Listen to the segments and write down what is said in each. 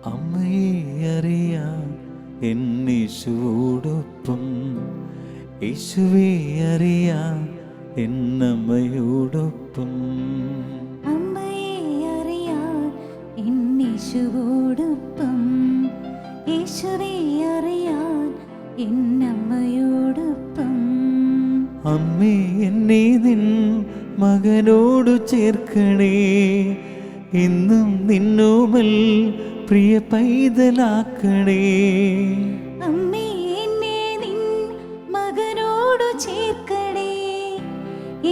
അമ്മയെ അറിയാൻ എന്നീശുവോടൊപ്പം, യേശുവെ അറിയാൻ എന്നമ്മയോടൊപ്പം. അമ്മയെ അറിയാൻ എന്നീശുവോടൊപ്പം, യേശുവെ അറിയാൻ എന്നമ്മയോടൊപ്പം. അമ്മേ, എന്നെ നിൻ മകനോടു ചേർക്കണേ, എന്നും നിന്നോമൽ പ്രിയ പൈതലാക്കണേ. അമ്മേ, എന്നെ നിൻ മകനോടു ചേർക്കണേ,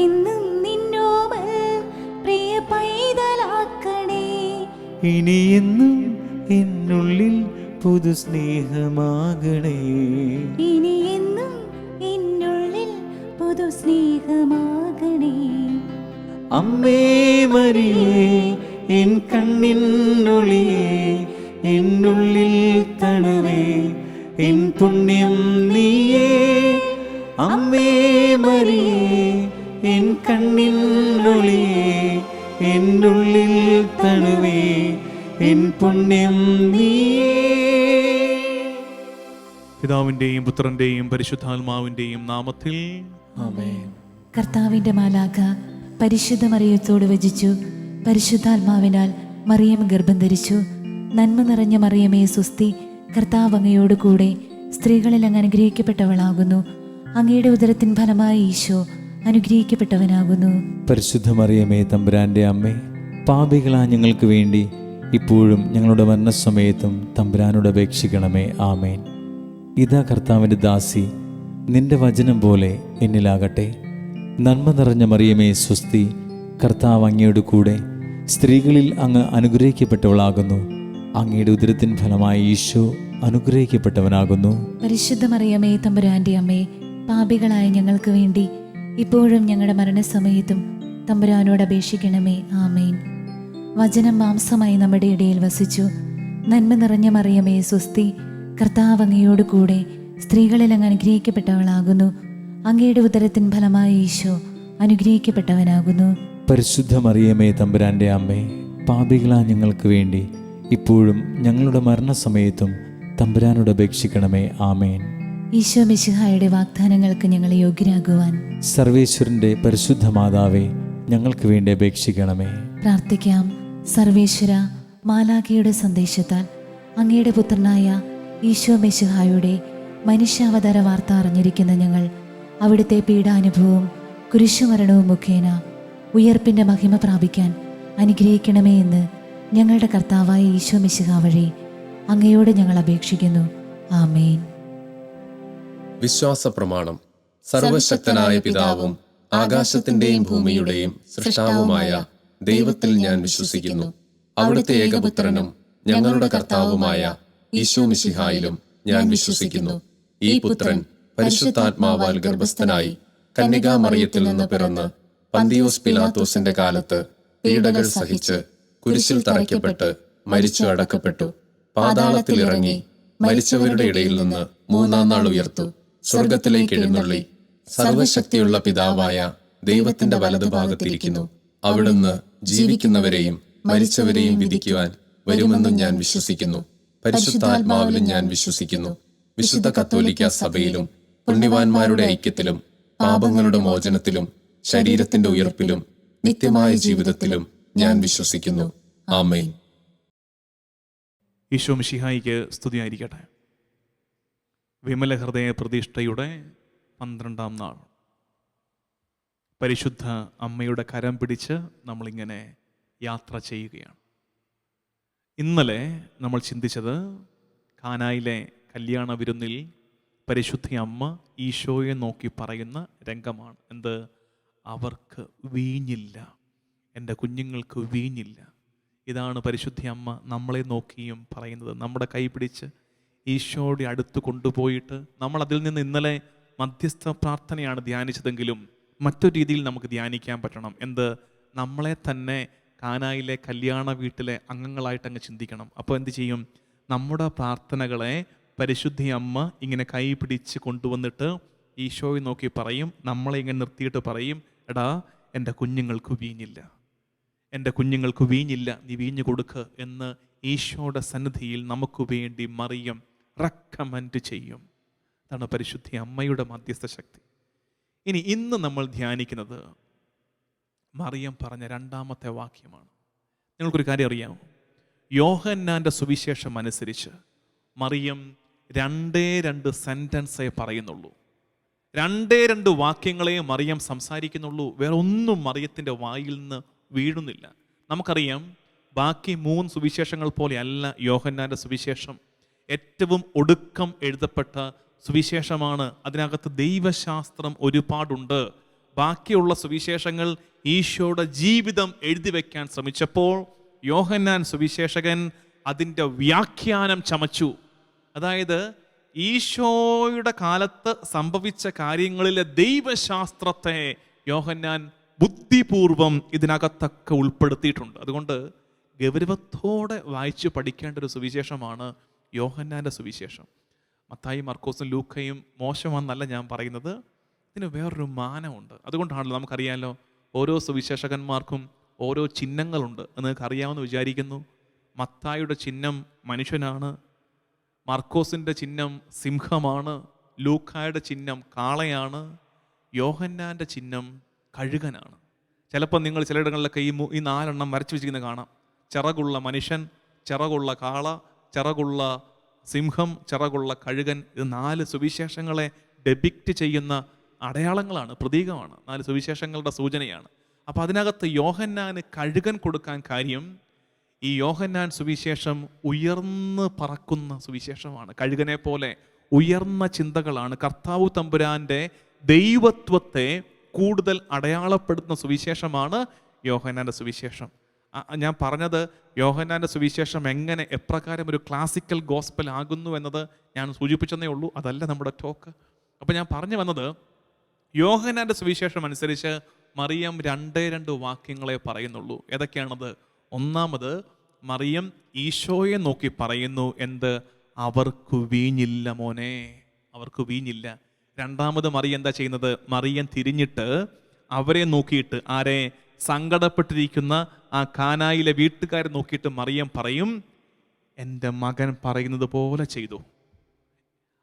എന്നും നിന്നോമൽ പ്രിയ പൈതലാക്കണേ. ഇനിയെന്നും എന്നുള്ളിൽ പുതു സ്നേഹമാകണേ, ഇനിയെന്നും എന്നുള്ളിൽ പുതു സ്നേഹമാകണേ. അമ്മേ മരിയേ, എൻ കണ്ണിനൊളിയേ, എന്നുള്ളിൽ തണവേ, എൻ പുണ്യം നീയേ. അമ്മേ മരിയേ, എൻ കണ്ണിനൊളിയേ, എന്നുള്ളിൽ തണവേ, എൻ പുണ്യം നീയേ. പിതാവിൻ്റെയും പുത്രൻ്റെയും പരിശുദ്ധാത്മാവിൻ്റെയും നാമത്തിൽ ആമേൻ. കർത്താവിന്റെ മാലാഖ പരിശുദ്ധ മറിയത്തോട് വചിച്ചു, പരിശുദ്ധാത്മാവിനാൽ മറിയം ഗർഭം ധരിച്ചു. നന്മ നിറഞ്ഞ മറിയമേ സ്വസ്തി, കർത്താവ് അങ്ങയോട് കൂടെ സ്ത്രീകളിൽ അങ്ങ് അനുഗ്രഹിക്കപ്പെട്ടവളാകുന്നു. അങ്ങയുടെ ഉദരത്തിൻ ഫലമായി ഈശോ അനുഗ്രഹിക്കപ്പെട്ടവനാകുന്നു. പരിശുദ്ധ മറിയമേ തമ്പുരാന്റെ അമ്മേ, പാപികളാ ഞങ്ങൾക്ക് വേണ്ടി ഇപ്പോഴും ഞങ്ങളുടെ മരണസമയത്തും തമ്പുരാനോട് അപേക്ഷിക്കണമേ. ആമേൻ. ഇതാ കർത്താവിൻ്റെ ദാസി, നിന്റെ വചനം പോലെ എന്നിലാകട്ടെ. നന്മ നിറഞ്ഞ മറിയമേ സ്വസ്തി, കർത്താവ് അങ്ങയോട് കൂടെ സ്ത്രീകളിൽ അങ്ങ് അനുഗ്രഹിക്കപ്പെട്ടവളാകുന്നു. അങ്ങയുടെ ഉദരത്തിൻ ഫലമായി ഈശോ അനുഗ്രഹിക്കപ്പെട്ടവനാകുന്നു. പരിശുദ്ധ മറിയമേ തമ്പുരാന്റെ അമ്മേ, പാപികളായ ഞങ്ങൾക്ക് വേണ്ടി ഇപ്പോഴും ഞങ്ങളുടെ മരണസമയത്തും തമ്പുരാനോട് അപേക്ഷിക്കണമേ. ആമേൻ. വചനം മാംസമായി നമ്മുടെ ഇടയിൽ വസിച്ചു. നന്മ നിറഞ്ഞ മറിയമേ സ്വസ്തി, കർത്താവ് അങ്ങയോട് കൂടെ സ്ത്രീകളിൽ അങ്ങ് അനുഗ്രഹിക്കപ്പെട്ടവളാകുന്നു. അങ്ങയുടെ ഉദരത്തിൻ ഫലമായി ഈശോ അനുഗ്രഹിക്കപ്പെട്ടവനാകുന്നു. പരിശുദ്ധ മറിയമേ തമ്പുരാന്റെ അമ്മേ, പാപികളാ ഞങ്ങൾക്ക് വേണ്ടി ഇപ്പോഴും ഞങ്ങളുടെ മരണസമയത്തും തമ്പുരാനോട് അപേക്ഷിക്കണമേ. ആമേൻ. ഈശോ മിശിഹായുടെ വാഗ്ദാനങ്ങൾക്ക് ഞങ്ങളെ യോഗ്യരാകുവാൻ സർവേശ്വരന്റെ പരിശുദ്ധ മാതാവേ, ഞങ്ങൾക്ക് വേണ്ടി അപേക്ഷിക്കണമേ. പ്രാർത്ഥിക്കാം. സർവേശ്വര, മാലാഖയുടെ സന്ദേശത്താൽ അങ്ങയുടെ പുത്രനായ ഈശോ മിശിഹായുടെ മനുഷ്യാവതാര വാർത്ത അറിഞ്ഞിരിക്കുന്ന ഞങ്ങൾ അവിടുത്തെ പീഡാനുഭവവും കുരിശുമരണവും മുഖേന ഉയർപ്പിൻ്റെ മഹിമ പ്രാപിക്കാൻ അനുഗ്രഹിക്കണമേ എന്ന് ഞങ്ങളുടെ കർത്താവായ ഈശോ മിശിഹാ വഴി അങ്ങയോട് ഞങ്ങൾ അപേക്ഷിക്കുന്നു. ആമേൻ. വിശ്വാസ പ്രമാണം. സർവശക്തനായ പിതാവും ആകാശത്തിന്റെയും ഭൂമിയുടെയും സൃഷ്ടാവുമായ ദൈവത്തിൽ ഞാൻ വിശ്വസിക്കുന്നു. അവിടുത്തെ ഏകപുത്രനും ഞങ്ങളുടെ കർത്താവുമായ ഈശോ മിശിഹായിലും ഞാൻ വിശ്വസിക്കുന്നു. ഈ പുത്രൻ പരിശുദ്ധാത്മാവാൽ ഗർഭസ്ഥനായി കന്യകാമറിയത്തിൽ നിന്ന് പിറന്ന് പന്തിയോസ് പിലാത്തോസിന്റെ കാലത്ത് പീഡകൾ സഹിച്ച് കുരിശിൽ തറയ്ക്കപ്പെട്ട് മരിച്ചു അടക്കപ്പെട്ടു. പാതാളത്തിൽ ഇറങ്ങി മരിച്ചവരുടെ ഇടയിൽ നിന്ന് മൂന്നാം നാൾ ഉയർത്തു. സ്വർഗത്തിലേക്ക് എഴുന്നള്ളി സർവശക്തിയുള്ള പിതാവായ ദൈവത്തിന്റെ വലതുഭാഗത്തിരിക്കുന്നു. അവിടുന്ന് ജീവിക്കുന്നവരെയും മരിച്ചവരെയും വിധിക്കുവാൻ വരുമെന്നും ഞാൻ വിശ്വസിക്കുന്നു. പരിശുദ്ധാത്മാവിലും ഞാൻ വിശ്വസിക്കുന്നു. വിശുദ്ധ കത്തോലിക്ക സഭയിലും പുണ്യവാന്മാരുടെ ഐക്യത്തിലും പാപങ്ങളുടെ മോചനത്തിലും ശരീരത്തിന്റെ ഉയർപ്പിലും നിത്യമായ ജീവിതത്തിലും ഞാൻ വിശ്വസിക്കുന്നു. ആമേൻ. ഈശോ മിശിഹായിക്ക് സ്തുതിയായിരിക്കട്ടെ. വിമല ഹൃദയ പ്രതിഷ്ഠയുടെ 12-ാം നാൾ. പരിശുദ്ധ അമ്മയുടെ കരം പിടിച്ച് നമ്മളിങ്ങനെ യാത്ര ചെയ്യുകയാണ്. ഇന്നലെ നമ്മൾ ചിന്തിച്ചത് കാനായിലെ കല്യാണ വിരുന്നിൽ പരിശുദ്ധ അമ്മ ഈശോയെ നോക്കി പറയുന്ന രംഗമാണ്. എന്ത്? അവർക്ക് വീഞ്ഞില്ല, എൻ്റെ കുഞ്ഞുങ്ങൾക്ക് വീഞ്ഞില്ല. ഇതാണ് പരിശുദ്ധ അമ്മ നമ്മളെ നോക്കിയും പറയുന്നത്. നമ്മുടെ കൈ പിടിച്ച് ഈശോയുടെ അടുത്ത് കൊണ്ടുപോയിട്ട്, നമ്മൾ അതിൽ നിന്ന് ഇന്നലെ മധ്യസ്ഥ പ്രാർത്ഥനയാണ് ധ്യാനിച്ചതെങ്കിലും മറ്റൊരു രീതിയിൽ നമുക്ക് ധ്യാനിക്കാൻ പറ്റണം. എന്ത്? നമ്മളെ തന്നെ കാനായിലെ കല്യാണ വീട്ടിലെ അംഗങ്ങളായിട്ട് അങ്ങ് ചിന്തിക്കണം. അപ്പോൾ എന്ത് ചെയ്യും? നമ്മുടെ പ്രാർത്ഥനകളെ പരിശുദ്ധ അമ്മ ഇങ്ങനെ കൈ പിടിച്ച് കൊണ്ടുവന്നിട്ട് ഈശോയെ നോക്കി പറയും, നമ്മളെ ഇങ്ങനെ നിർത്തിയിട്ട് പറയും, എടാ എൻ്റെ കുഞ്ഞുങ്ങൾക്ക് വീഞ്ഞില്ല, എൻ്റെ കുഞ്ഞുങ്ങൾക്ക് വീഞ്ഞില്ല, നീ വീഞ്ഞു കൊടുക്ക് എന്ന് ഈശോയുടെ സന്നിധിയിൽ നമുക്ക് വേണ്ടി മറിയം റെക്കമെൻഡ് ചെയ്യും. അതാണ് പരിശുദ്ധ അമ്മയുടെ മധ്യസ്ഥ ശക്തി. ഇനി ഇന്ന് നമ്മൾ ധ്യാനിക്കുന്നത് മറിയം പറഞ്ഞ രണ്ടാമത്തെ വാക്യമാണ്. നിങ്ങൾക്കൊരു കാര്യം അറിയാമോ? യോഹന്നാൻ്റെ സുവിശേഷം അനുസരിച്ച് മറിയം 2 സെൻറ്റൻസേ പറയുന്നുള്ളൂ. 2 വാക്യങ്ങളെ മറിയം സംസാരിക്കുന്നുള്ളൂ. വേറെ ഒന്നും മറിയത്തിൻ്റെ വായിൽ നിന്ന് വീഴുന്നില്ല. നമുക്കറിയാം, ബാക്കി 3 സുവിശേഷങ്ങൾ പോലെയല്ല യോഹന്നാൻ്റെ സുവിശേഷം. ഏറ്റവും ഒടുക്കം എഴുതപ്പെട്ട സുവിശേഷമാണ്. അതിനകത്ത് ദൈവശാസ്ത്രം ഒരുപാടുണ്ട്. ബാക്കിയുള്ള സുവിശേഷങ്ങൾ ഈശോയുടെ ജീവിതം എഴുതി വയ്ക്കാൻ ശ്രമിച്ചപ്പോൾ യോഹന്നാൻ സുവിശേഷകൻ അതിൻ്റെ വ്യാഖ്യാനം ചമച്ചു. അതായത് ഈശോയുടെ കാലത്ത് സംഭവിച്ച കാര്യങ്ങളിലെ ദൈവശാസ്ത്രത്തെ യോഹന്നാൻ ബുദ്ധിപൂർവം ഇതിനകത്തൊക്കെ ഉൾപ്പെടുത്തിയിട്ടുണ്ട്. അതുകൊണ്ട് ഗൗരവത്തോടെ വായിച്ചു പഠിക്കേണ്ട ഒരു സുവിശേഷമാണ് യോഹന്നാൻ്റെ സുവിശേഷം. മത്തായി, മർക്കോസും ലൂക്കയും മോശമാണെന്നല്ല ഞാൻ പറയുന്നത്. ഇതിന് വേറൊരു മാനമുണ്ട്. അതുകൊണ്ടാണല്ലോ നമുക്കറിയാമല്ലോ, ഓരോ സുവിശേഷകന്മാർക്കും ഓരോ ചിഹ്നങ്ങളുണ്ട് എന്ന് നിങ്ങൾക്ക് അറിയാമെന്ന് വിചാരിക്കുന്നു. മത്തായിയുടെ ചിഹ്നം മനുഷ്യനാണ്, മർക്കോസിൻ്റെ ചിഹ്നം സിംഹമാണ്, ലൂക്കായുടെ ചിഹ്നം കാളയാണ്, യോഹന്നാൻ്റെ ചിഹ്നം കഴുകനാണ്. ചിലപ്പോൾ നിങ്ങൾ ചിലയിടങ്ങളിലൊക്കെ ഈ 4 വരച്ചു വെച്ചിരിക്കുന്നത് കാണാം. ചിറകുള്ള മനുഷ്യൻ, ചിറകുള്ള കാള, ചിറകുള്ള സിംഹം, ചിറകുള്ള കഴുകൻ. ഇത് 4 സുവിശേഷങ്ങളെ ഡെപിക്റ്റ് ചെയ്യുന്ന അടയാളങ്ങളാണ്, പ്രതീകമാണ്. 4 സുവിശേഷങ്ങളുടെ സൂചനയാണ്. അപ്പോൾ അതിനകത്ത് യോഹന്നാന് കഴുകൻ കൊടുക്കാൻ കാര്യം, ഈ യോഹന്നാൻ സുവിശേഷം ഉയർന്ന് പറക്കുന്ന സുവിശേഷമാണ്. കഴുകനെ പോലെ ഉയർന്ന ചിന്തകളാണ്. കർത്താവ് തമ്പുരാൻ്റെ ദൈവത്വത്തെ കൂടുതൽ അടയാളപ്പെടുത്തുന്ന സുവിശേഷമാണ് യോഹന്നാൻ്റെ സുവിശേഷം. ഞാൻ പറഞ്ഞത് യോഹന്നാൻ്റെ സുവിശേഷം എങ്ങനെ എപ്രകാരം ഒരു ക്ലാസിക്കൽ ഗോസ്പൽ ആകുന്നു എന്നത് ഞാൻ സൂചിപ്പിച്ചതേ ഉള്ളൂ. അതല്ല നമ്മുടെ ടോക്ക്. അപ്പോൾ ഞാൻ പറഞ്ഞു വന്നത്, യോഹന്നാൻ്റെ സുവിശേഷം അനുസരിച്ച് മറിയം 2 വാക്യങ്ങളെ പറയുന്നുള്ളൂ. ഏതൊക്കെയാണത്? ഒന്നാമത്, മറിയം ഈശോയെ നോക്കി പറയുന്നു, എന്ത്? അവർക്ക് വീഞ്ഞില്ല മോനെ, അവർക്ക് വീഞ്ഞില്ല. രണ്ടാമത് മറിയം എന്താ ചെയ്യുന്നത്? മറിയം തിരിഞ്ഞിട്ട് അവരെ നോക്കിയിട്ട്, ആരെ? സങ്കടപ്പെട്ടിരിക്കുന്ന ആ കാനായിലെ വീട്ടുകാരെ നോക്കിയിട്ട് മറിയം പറയും, എൻ്റെ മകൻ പറയുന്നത് പോലെ ചെയ്തു,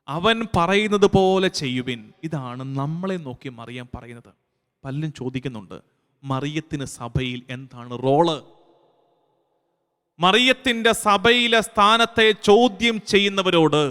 അവൻ പറയുന്നത് പോലെ ചെയ്യുവിൻ. ഇതാണ് നമ്മളെ നോക്കി മറിയം പറയുന്നത്. പലരും ചോദിക്കുന്നുണ്ട്, മറിയത്തിന് സഭയിൽ എന്താണ് റോള്? മറിയത്തിൻ്റെ സഭയിലെ സ്ഥാനത്തെ ചോദ്യം ചെയ്യുന്നവരോട്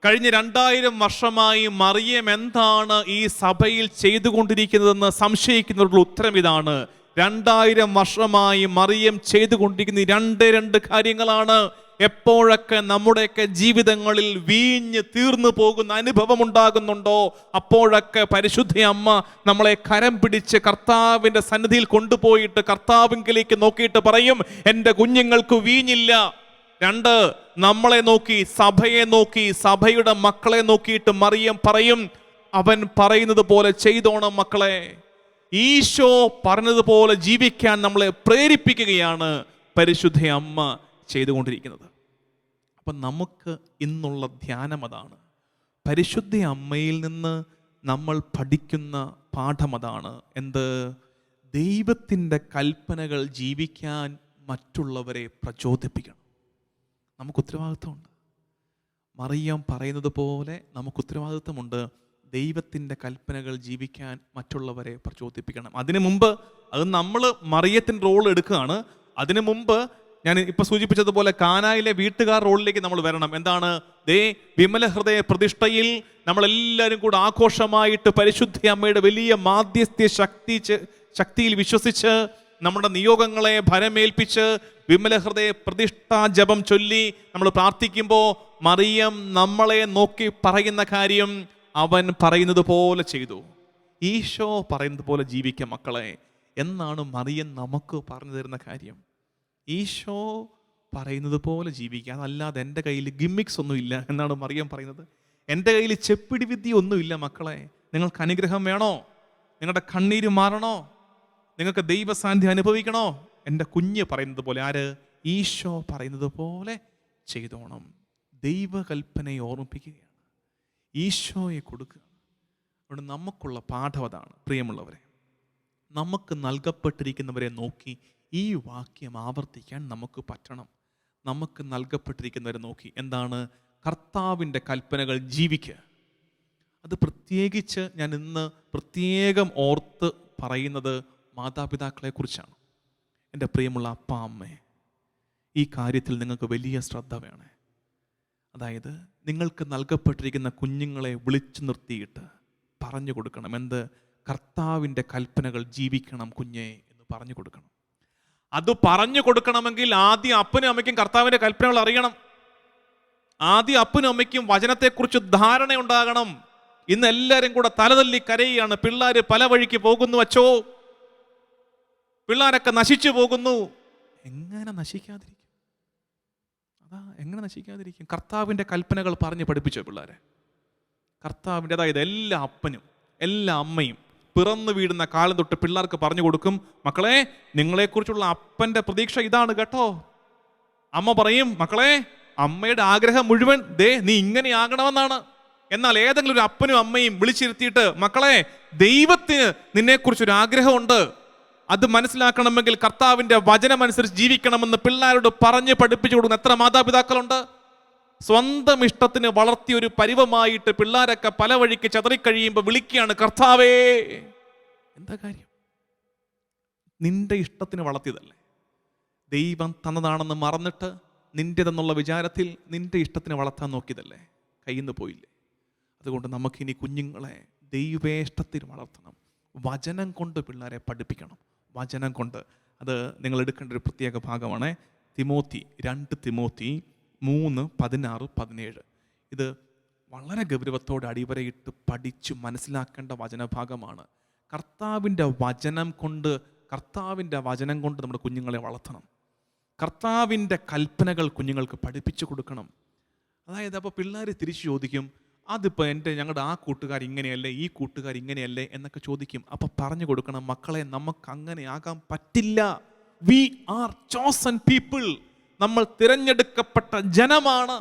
കഴിഞ്ഞ 2000 വർഷമായി മറിയം എന്താണ് ഈ സഭയിൽ ചെയ്തുകൊണ്ടിരിക്കുന്നതെന്ന് സംശയിക്കുന്നവരുടെ ഉത്തരം ഇതാണ്. 2000 വർഷമായി മറിയം ചെയ്തുകൊണ്ടിരിക്കുന്ന 2 കാര്യങ്ങളാണ്. എപ്പോഴൊക്കെ നമ്മുടെയൊക്കെ ജീവിതങ്ങളിൽ വീഞ്ഞ് തീർന്നു പോകുന്ന അനുഭവം ഉണ്ടാകുന്നുണ്ടോ, അപ്പോഴൊക്കെ പരിശുദ്ധ അമ്മ നമ്മളെ കരം പിടിച്ച് കർത്താവിൻ്റെ സന്നിധിയിൽ കൊണ്ടുപോയിട്ട് കർത്താവിലേക്ക് നോക്കിയിട്ട് പറയും, എൻ്റെ കുഞ്ഞുങ്ങൾക്ക് വീഞ്ഞില്ല. 2, നമ്മളെ നോക്കി, സഭയെ നോക്കി, സഭയുടെ മക്കളെ നോക്കിയിട്ട് മറിയം പറയും, അവൻ പറയുന്നത് പോലെ ചെയ്തോണം മക്കളെ. ഈശോ പറഞ്ഞതുപോലെ ജീവിക്കാൻ നമ്മളെ പ്രേരിപ്പിക്കുകയാണ് പരിശുദ്ധ അമ്മ ചെയ്തുകൊണ്ടിരിക്കുന്നത്. അപ്പം നമുക്ക് ഇന്നുള്ള ധ്യാനം അതാണ്. പരിശുദ്ധ അമ്മയിൽ നിന്ന് നമ്മൾ പഠിക്കുന്ന പാഠം അതാണ്. എന്ത്? ദൈവത്തിൻ്റെ കൽപ്പനകൾ ജീവിക്കാൻ മറ്റുള്ളവരെ പ്രചോദിപ്പിക്കണം. നമുക്ക് ഉത്തരവാദിത്വമുണ്ട്. മറിയം പറയുന്നത് പോലെ നമുക്ക് ഉത്തരവാദിത്വമുണ്ട്. ദൈവത്തിൻ്റെ കൽപ്പനകൾ ജീവിക്കാൻ മറ്റുള്ളവരെ പ്രചോദിപ്പിക്കണം. അതിനു മുമ്പ് അത് നമ്മൾ മറിയത്തിൻ്റെ റോൾ എടുക്കുകയാണ്. അതിനു മുമ്പ് ഞാൻ ഇപ്പം സൂചിപ്പിച്ചതുപോലെ കാനായിലെ വീട്ടുകാർ റോളിലേക്ക് നമ്മൾ വരണം. എന്താണ്? വിമല ഹൃദയ പ്രതിഷ്ഠയിൽ നമ്മളെല്ലാവരും കൂടെ ആഘോഷമായിട്ട് പരിശുദ്ധ അമ്മയുടെ വലിയ മാധ്യസ്ഥ്യ ശക്തിയിൽ വിശ്വസിച്ച് നമ്മുടെ നിയോഗങ്ങളെ ഭരമേൽപ്പിച്ച് വിമല ഹൃദയ പ്രതിഷ്ഠാ ജപം ചൊല്ലി നമ്മൾ പ്രാർത്ഥിക്കുമ്പോൾ മറിയം നമ്മളെ നോക്കി പറയുന്ന കാര്യം, അവൻ പറയുന്നത് പോലെ ചെയ്തു, ഈശോ പറയുന്നത് പോലെ ജീവിക്കാം മക്കളെ എന്നാണ് മറിയം നമുക്ക് പറഞ്ഞു തരുന്ന കാര്യം. ഈശോ പറയുന്നത് പോലെ ജീവിക്കുക. അതല്ലാതെ എൻ്റെ കയ്യിൽ ഗിമ്മിക്സ് ഒന്നുമില്ല എന്നാണ് മറിയം പറയുന്നത്. എൻ്റെ കയ്യിൽ ചെപ്പിടി വിദ്യ ഒന്നുമില്ല മക്കളെ. നിങ്ങൾക്ക് അനുഗ്രഹം വേണോ? നിങ്ങളുടെ കണ്ണീര് മാറണോ? നിങ്ങൾക്ക് ദൈവസാന്നിധ്യം അനുഭവിക്കണോ? എൻ്റെ കുഞ്ഞ് പറയുന്നത് പോലെ, ആര്? ഈശോ പറയുന്നത് പോലെ ചെയ്തോണം. ദൈവകൽപ്പനയെ ഓർമ്മിപ്പിക്കുകയാണ്, ഈശോയെ കൊടുക്കുക. അതുകൊണ്ട് നമുക്കുള്ള പാഠം അതാണ് പ്രിയമുള്ളവരെ. നമുക്ക് നൽകപ്പെട്ടിരിക്കുന്നവരെ നോക്കി ഈ വാക്യം ആവർത്തിക്കാൻ നമുക്ക് പറ്റണം. നമുക്ക് നൽകപ്പെട്ടിരിക്കുന്നവരെ നോക്കി എന്താണ്? കർത്താവിൻ്റെ കൽപ്പനകൾ ജീവിക്കുക. അത് പ്രത്യേകിച്ച് ഞാൻ ഇന്ന് പ്രത്യേകം ഓർത്ത് പറയുന്നത് മാതാപിതാക്കളെക്കുറിച്ചാണ്. എൻ്റെ പ്രിയമുള്ള അപ്പ അമ്മേ, ഈ കാര്യത്തിൽ നിങ്ങൾക്ക് വലിയ ശ്രദ്ധ വേണേ. അതായത് നിങ്ങൾക്ക് നൽകപ്പെട്ടിരിക്കുന്ന കുഞ്ഞുങ്ങളെ വിളിച്ചു നിർത്തിയിട്ട് പറഞ്ഞു കൊടുക്കണം. എന്ത്? കർത്താവിൻ്റെ കൽപ്പനകൾ ജീവിക്കണം കുഞ്ഞേ എന്ന് പറഞ്ഞു കൊടുക്കണം. അത് പറഞ്ഞു കൊടുക്കണമെങ്കിൽ ആദ്യം അപ്പനും അമ്മയ്ക്കും കർത്താവിൻ്റെ കൽപ്പനകൾ അറിയണം. ആദ്യം അപ്പനും അമ്മയ്ക്കും വചനത്തെക്കുറിച്ച് ധാരണ ഉണ്ടാകണം. ഇന്ന് എല്ലാവരും കൂടെ തലതല്ലി കരയുകയാണ്. പിള്ളേർ പല വഴിക്ക് പോകുന്നു അച്ചോ, പിള്ളേരൊക്കെ നശിച്ചു പോകുന്നു. എങ്ങനെ നശിക്കാതിരിക്കും? എങ്ങനെ നശിക്കാതിരിക്കും? കർത്താവിൻ്റെ കൽപ്പനകൾ പറഞ്ഞ് പഠിപ്പിച്ചോ പിള്ളേരെ? കർത്താവിൻ്റെ, അതായത് എല്ലാ അപ്പനും എല്ലാ അമ്മയും പിറന്നു വീഴുന്ന കാലം തൊട്ട് പിള്ളേർക്ക് പറഞ്ഞു കൊടുക്കും, മക്കളെ നിങ്ങളെക്കുറിച്ചുള്ള അപ്പൻ്റെ പ്രതീക്ഷ ഇതാണ് കേട്ടോ. അമ്മ പറയും, മക്കളെ അമ്മയുടെ ആഗ്രഹം മുഴുവൻ നീ ഇങ്ങനെയാകണമെന്നാണ്. എന്നാൽ ഏതെങ്കിലും ഒരു അപ്പനും അമ്മയും വിളിച്ചിരുത്തിയിട്ട്, മക്കളെ ദൈവത്തിന് നിന്നെക്കുറിച്ചൊരു ആഗ്രഹമുണ്ട്, അത് മനസ്സിലാക്കണമെങ്കിൽ കർത്താവിൻ്റെ വചനമനുസരിച്ച് ജീവിക്കണമെന്ന് പിള്ളേരോട് പറഞ്ഞ് പഠിപ്പിച്ചു കൊടുക്കുന്ന എത്ര മാതാപിതാക്കളുണ്ട്? സ്വന്തം ഇഷ്ടത്തിന് വളർത്തിയ ഒരു പരിവമായിട്ട് പിള്ളേരൊക്കെ പല വഴിക്ക് ചതറിക്കഴിയുമ്പോൾ വിളിക്കുകയാണ്, കർത്താവേ. എന്താ കാര്യം? നിന്റെ ഇഷ്ടത്തിന് വളർത്തിയതല്ലേ, ദൈവം തന്നതാണെന്ന് മറന്നിട്ട് നിന്റേതെന്നുള്ള വിചാരത്തിൽ നിന്റെ ഇഷ്ടത്തിന് വളർത്താൻ നോക്കിയതല്ലേ, കയ്യിൽ നിന്ന് പോയില്ലേ? അതുകൊണ്ട് നമുക്കിനി കുഞ്ഞുങ്ങളെ ദൈവേഷ്ടത്തിന് വളർത്തണം. വചനം കൊണ്ട് പിള്ളേരെ പഠിപ്പിക്കണം. വചനം കൊണ്ട്. അത് നിങ്ങൾ എടുക്കേണ്ട ഒരു പ്രത്യേക ഭാഗമാണ്. 2 തിമോത്തി 3:16-17. ഇത് വളരെ ഗൗരവത്തോടെ അടിവരയിട്ട് പഠിച്ചു മനസ്സിലാക്കേണ്ട വചനഭാഗമാണ്. കർത്താവിൻ്റെ വചനം കൊണ്ട് നമ്മുടെ കുഞ്ഞുങ്ങളെ വളർത്തണം. കർത്താവിൻ്റെ കൽപ്പനകൾ കുഞ്ഞുങ്ങൾക്ക് പഠിപ്പിച്ചു കൊടുക്കണം. അതായത് അപ്പോൾ പിള്ളേർ തിരിച്ചു ചോദിക്കും, അതിപ്പോൾ ഞങ്ങളുടെ ആ കൂട്ടുകാർ ഇങ്ങനെയല്ലേ, ഈ കൂട്ടുകാർ ഇങ്ങനെയല്ലേ എന്നൊക്കെ ചോദിക്കും. അപ്പോൾ പറഞ്ഞു കൊടുക്കണം, മക്കളെ നമുക്ക് അങ്ങനെ ആകാൻ പറ്റില്ല. We are chosen people. നമ്മൾ തിരഞ്ഞെടുക്കപ്പെട്ട ജനമാണ്.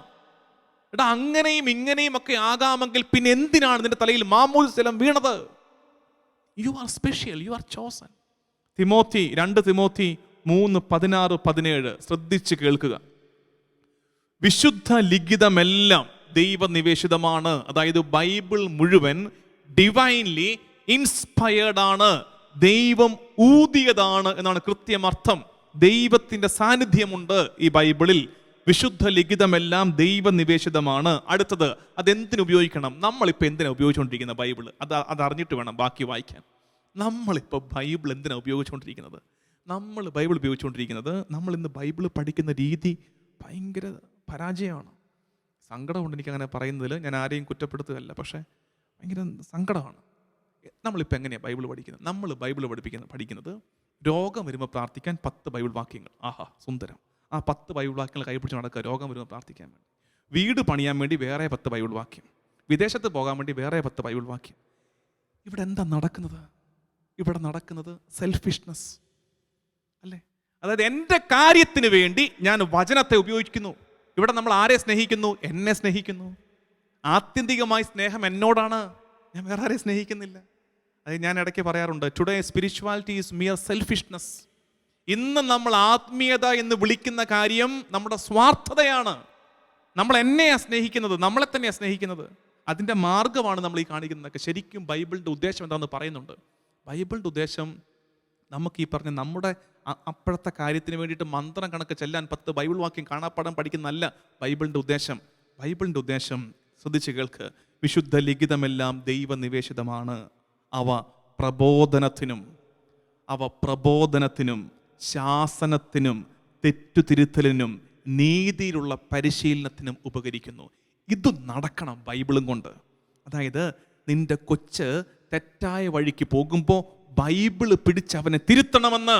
എടാ അങ്ങനെയും ഇങ്ങനെയും ഒക്കെ ആകാമെങ്കിൽ പിന്നെ എന്തിനാണ് നിന്റെ തലയിൽ മാമോദിസലം വീണത്? You are special, you are chosen. 2 Timothy 3:16-17 ശ്രദ്ധിച്ച് കേൾക്കുക. വിശുദ്ധ ലിഖിതമെല്ലാം ദൈവനിവേശിതമാണ്. അതായത് ബൈബിൾ മുഴുവൻ ഡിവൈൻലി ഇൻസ്പയർഡ് ആണ്, ദൈവം ഊതിയതാണ് എന്നാണ് കൃത്യമർത്ഥം. ദൈവത്തിൻ്റെ സാന്നിധ്യമുണ്ട് ഈ ബൈബിളിൽ. വിശുദ്ധ ലിഖിതമെല്ലാം ദൈവനിവേശിതമാണ്. അടുത്തത്, അതെന്തിനു ഉപയോഗിക്കണം? നമ്മളിപ്പോൾ എന്തിനാണ് ഉപയോഗിച്ചുകൊണ്ടിരിക്കുന്നത് ബൈബിൾ? അത് അറിഞ്ഞിട്ട് വേണം ബാക്കി വായിക്കാൻ. നമ്മളിപ്പോൾ ബൈബിൾ എന്തിനാണ് ഉപയോഗിച്ചുകൊണ്ടിരിക്കുന്നത്? നമ്മൾ ഇന്ന് ബൈബിൾ പഠിക്കുന്ന രീതി ഭയങ്കര പരാജയമാണ്. സങ്കടമുണ്ട് എനിക്കങ്ങനെ പറയുന്നതിൽ. ഞാൻ ആരെയും കുറ്റപ്പെടുത്തുകയല്ല, പക്ഷേ ഭയങ്കര സങ്കടമാണ്. നമ്മളിപ്പോൾ എങ്ങനെയാണ് ബൈബിൾ പഠിക്കുന്നത്? നമ്മൾ ബൈബിൾ പഠിക്കുന്നത് രോഗം വരുമ്പോൾ പ്രാർത്ഥിക്കാൻ 10 ബൈബിൾ വാക്യങ്ങൾ. ആഹാ സുന്ദരം. ആ 10 ബൈബിൾ വാക്യങ്ങൾ കൈപിടിച്ച് നടക്കുക രോഗം വരുമ്പോൾ പ്രാർത്ഥിക്കാൻ വേണ്ടി. വീട് പണിയാൻ വേണ്ടി വേറെ 10 ബൈബിൾ വാക്യം. വിദേശത്ത് പോകാൻ വേണ്ടി വേറെ 10 ബൈബിൾ വാക്യം. ഇവിടെ എന്താ നടക്കുന്നത്? ഇവിടെ നടക്കുന്നത് സെൽഫിഷ്നെസ് അല്ലേ? അതായത് എൻ്റെ കാര്യത്തിന് വേണ്ടി ഞാൻ വചനത്തെ ഉപയോഗിക്കുന്നു. ഇവിടെ നമ്മൾ ആരെ സ്നേഹിക്കുന്നു? എന്നെ സ്നേഹിക്കുന്നു. ആത്യന്തികമായി സ്നേഹം എന്നോടാണ്, ഞാൻ വേറെ ആരെ സ്നേഹിക്കുന്നില്ല. അത് ഞാൻ ഇടയ്ക്ക് പറയാറുണ്ട്, today spirituality is mere selfishness. ഇന്ന് നമ്മൾ ആത്മീയത എന്ന് വിളിക്കുന്ന കാര്യം നമ്മുടെ സ്വാർത്ഥതയാണ്. നമ്മൾ എന്നെയാണ് സ്നേഹിക്കുന്നത്, നമ്മളെ തന്നെയാണ് സ്നേഹിക്കുന്നത്. അതിൻ്റെ മാർഗമാണ് നമ്മൾ ഈ കാണിക്കുന്നതൊക്കെ. ശരിക്കും ബൈബിളിൻ്റെ ഉദ്ദേശം എന്താണെന്ന് പറയുന്നുണ്ട്. ബൈബിളിൻ്റെ ഉദ്ദേശം നമുക്ക് ഈ പറഞ്ഞ നമ്മുടെ അപ്പോഴത്തെ കാര്യത്തിന് വേണ്ടിയിട്ട് മന്ത്രം കണക്ക് ചെല്ലാൻ 10 ബൈബിൾ വാക്യം കാണാപ്പാടം പഠിക്കുന്നതല്ല ബൈബിളിൻ്റെ ഉദ്ദേശം. ശ്രദ്ധിച്ച് കേൾക്ക്. വിശുദ്ധ ലിഖിതമെല്ലാം ദൈവനിവേശിതമാണ്. അവ പ്രബോധനത്തിനും ശാസനത്തിനും തെറ്റുതിരുത്തലിനും നീതിയിലുള്ള പരിശീലനത്തിനും ഉപകരിക്കുന്നു. ഇത് നടക്കണം ബൈബിളും കൊണ്ട്. അതായത് നിന്റെ കൊച്ച് തെറ്റായ വഴിക്ക് പോകുമ്പോൾ ബൈബിള് പിടിച്ച് അവനെ തിരുത്തണമെന്ന്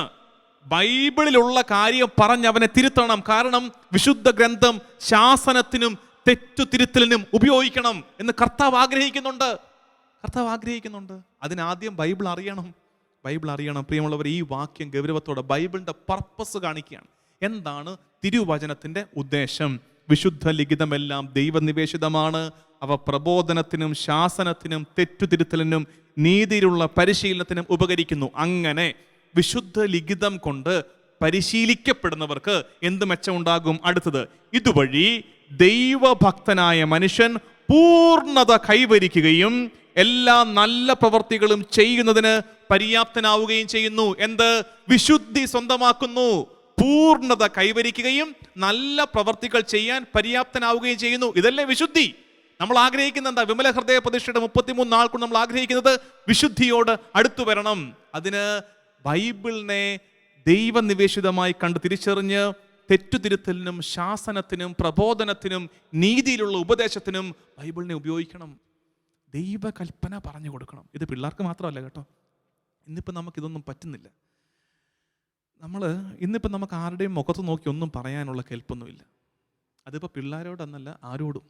ബൈബിളിലുള്ള കാര്യം പറഞ്ഞ് അവനെ തിരുത്തണം. കാരണം വിശുദ്ധ ഗ്രന്ഥം ശാസനത്തിനും തെറ്റുതിരുത്തലിനും ഉപയോഗിക്കണം എന്ന് കർത്താവ് ആഗ്രഹിക്കുന്നുണ്ട്. അതിനാദ്യം ബൈബിൾ അറിയണം. പ്രിയമുള്ളവർ, ഈ വാക്യം ഗൗരവത്തോടെ ബൈബിളിന്റെ പർപ്പസ് കാണിക്കുകയാണ്. എന്താണ് തിരുവചനത്തിന്റെ ഉദ്ദേശം? വിശുദ്ധ ലിഖിതമെല്ലാം ദൈവനിവേശിതമാണ്. അവ പ്രബോധനത്തിനും ശാസനത്തിനും തെറ്റുതിരുത്തലിനും നീതിയിലുള്ള പരിശീലനത്തിനും ഉപകരിക്കുന്നു. അങ്ങനെ വിശുദ്ധ ലിഖിതം കൊണ്ട് പരിശീലിക്കപ്പെടുന്നവർക്ക് എന്ത് മെച്ചമുണ്ടാകും? അടുത്തത്, ഇതുവഴി ദൈവഭക്തനായ മനുഷ്യൻ പൂർണ്ണത കൈവരിക്കുകയും എല്ലാ നല്ല പ്രവർത്തികളും ചെയ്യുന്നതിന് പര്യാപ്തനാവുകയും ചെയ്യുന്നു. എന്ത്? വിശുദ്ധി സ്വന്തമാക്കുന്നു. പൂർണ്ണത കൈവരിക്കുകയും നല്ല പ്രവർത്തികൾ ചെയ്യാൻ പര്യാപ്തനാവുകയും ചെയ്യുന്നു. ഇതല്ലേ വിശുദ്ധി? നമ്മൾ ആഗ്രഹിക്കുന്ന എന്താ? വിമല ഹൃദയ പ്രതിഷ്ഠയുടെ 33 നാൾ കൊണ്ട് നമ്മൾ ആഗ്രഹിക്കുന്നത് വിശുദ്ധിയോട് അടുത്തു വരണം. അതിന് ബൈബിളിനെ ദൈവനിവേശിതമായി കണ്ട് തിരിച്ചറിഞ്ഞ് തെറ്റുതിരുത്തലിനും ശാസനത്തിനും പ്രബോധനത്തിനും നീതിയിലുള്ള ഉപദേശത്തിനും ബൈബിളിനെ ഉപയോഗിക്കണം. ദൈവകൽപ്പന പറഞ്ഞു കൊടുക്കണം. ഇത് പിള്ളേർക്ക് മാത്രമല്ല കേട്ടോ. ഇന്നിപ്പോൾ നമുക്കിതൊന്നും പറ്റുന്നില്ല. ഇന്നിപ്പോൾ നമുക്ക് ആരുടെയും മുഖത്ത് നോക്കി ഒന്നും പറയാനുള്ള കെൽപ്പൊന്നുമില്ല. അതിപ്പോൾ പിള്ളേരോടെന്നല്ല, ആരോടും.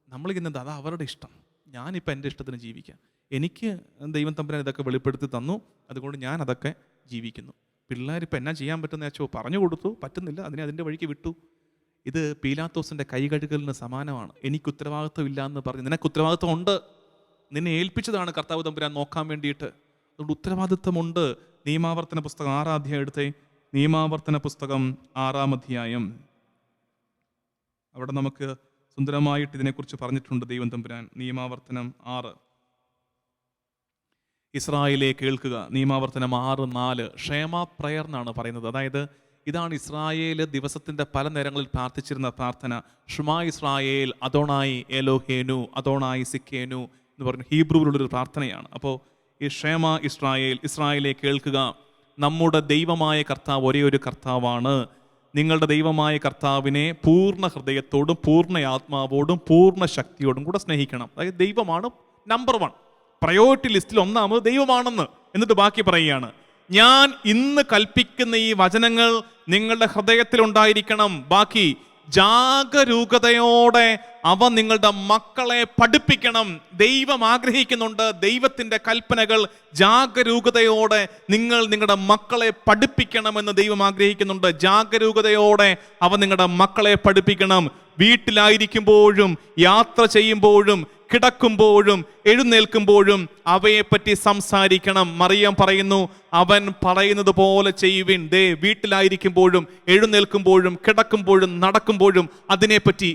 നമ്മളിക്കുന്നത് അത് അവരുടെ ഇഷ്ടം. ഞാനിപ്പോൾ എൻ്റെ ഇഷ്ടത്തിന് ജീവിക്കാം. എനിക്ക് ദൈവം തമ്പുരാൻ ഇതൊക്കെ വെളിപ്പെടുത്തി തന്നു, അതുകൊണ്ട് ഞാൻ അതൊക്കെ ജീവിക്കുന്നു. പിള്ളേരിപ്പോൾ എന്നാ ചെയ്യാൻ പറ്റുന്ന വെച്ചോ പറഞ്ഞു കൊടുത്തു, പറ്റുന്നില്ല, അതിൻ്റെ വഴിക്ക് വിട്ടു. ഇത് പീലാത്തോസിൻ്റെ കൈ കഴുകലിന് സമാനമാണ്. എനിക്ക് ഉത്തരവാദിത്വം ഇല്ല എന്ന് പറഞ്ഞ്, നിനക്ക് ഉത്തരവാദിത്വം ഉണ്ട്. നിന്നെ ഏൽപ്പിച്ചതാണ് കർത്താവ് തമ്പുരാൻ നോക്കാൻ വേണ്ടിയിട്ട്. അതുകൊണ്ട് ഉത്തരവാദിത്വമുണ്ട്. നിയമാവർത്തന പുസ്തകം 6-ാം അധ്യായം എടുത്തേ. നിയമാവർത്തന പുസ്തകം 6-ാം അധ്യായം. അവിടെ നമുക്ക് സുന്ദരമായിട്ട് ഇതിനെക്കുറിച്ച് പറഞ്ഞിട്ടുണ്ട് ദൈവം തമ്പുരാൻ. നിയമാവർത്തനം 6. ഇസ്രായേലെ കേൾക്കുക. നിയമാവർത്തനം 6:4 ക്ഷേമ പ്രയർ എന്നാണ് പറയുന്നത്. അതായത് ഇതാണ് ഇസ്രായേൽ ദിവസത്തിൻ്റെ പല നേരങ്ങളിൽ പ്രാർത്ഥിച്ചിരുന്ന പ്രാർത്ഥന. ഷ്മാ ഇസ്രായേൽ അദോണായി എലോഹേനു അദോണായി സിക്കേനു എന്ന് പറഞ്ഞ ഹീബ്രുവിലുള്ളൊരു പ്രാർത്ഥനയാണ്. അപ്പോൾ ഈ ക്ഷേമ ഇസ്രായേലെ കേൾക്കുക, നമ്മുടെ ദൈവമായ കർത്താവ് ഒരേ ഒരു കർത്താവാണ്. നിങ്ങളുടെ ദൈവമായ കർത്താവിനെ പൂർണ്ണ ഹൃദയത്തോടും പൂർണ്ണ ആത്മാവോടും പൂർണ്ണ ശക്തിയോടും കൂടെ സ്നേഹിക്കണം. അതായത് ദൈവമാണ് നമ്പർ 1, പ്രയോറിറ്റി ലിസ്റ്റിൽ ഒന്നാമത് ദൈവമാണെന്ന്. എന്നിട്ട് ബാക്കി പറയുകയാണ്, ഞാൻ ഇന്ന് കൽപ്പിക്കുന്ന ഈ വചനങ്ങൾ നിങ്ങളുടെ ഹൃദയത്തിൽ ഉണ്ടായിരിക്കണം. ബാക്കി ജാഗരൂകതയോടെ അവ നിങ്ങളുടെ മക്കളെ പഠിപ്പിക്കണം. ദൈവം ആഗ്രഹിക്കുന്നുണ്ട് ദൈവത്തിൻ്റെ കൽപ്പനകൾ ജാഗരൂകതയോടെ നിങ്ങളുടെ മക്കളെ പഠിപ്പിക്കണമെന്ന് ദൈവം ആഗ്രഹിക്കുന്നുണ്ട്. ജാഗരൂകതയോടെ അവ നിങ്ങളുടെ മക്കളെ പഠിപ്പിക്കണം. വീട്ടിലായിരിക്കുമ്പോഴും യാത്ര ചെയ്യുമ്പോഴും കിടക്കുമ്പോഴും എഴുന്നേൽക്കുമ്പോഴും അവയെപ്പറ്റി സംസാരിക്കണം. മറിയം പറയുന്നു, അവൻ പറയുന്നത് പോലെ ചെയ്യുവിൻ. വീട്ടിലായിരിക്കുമ്പോഴും എഴുന്നേൽക്കുമ്പോഴും കിടക്കുമ്പോഴും നടക്കുമ്പോഴും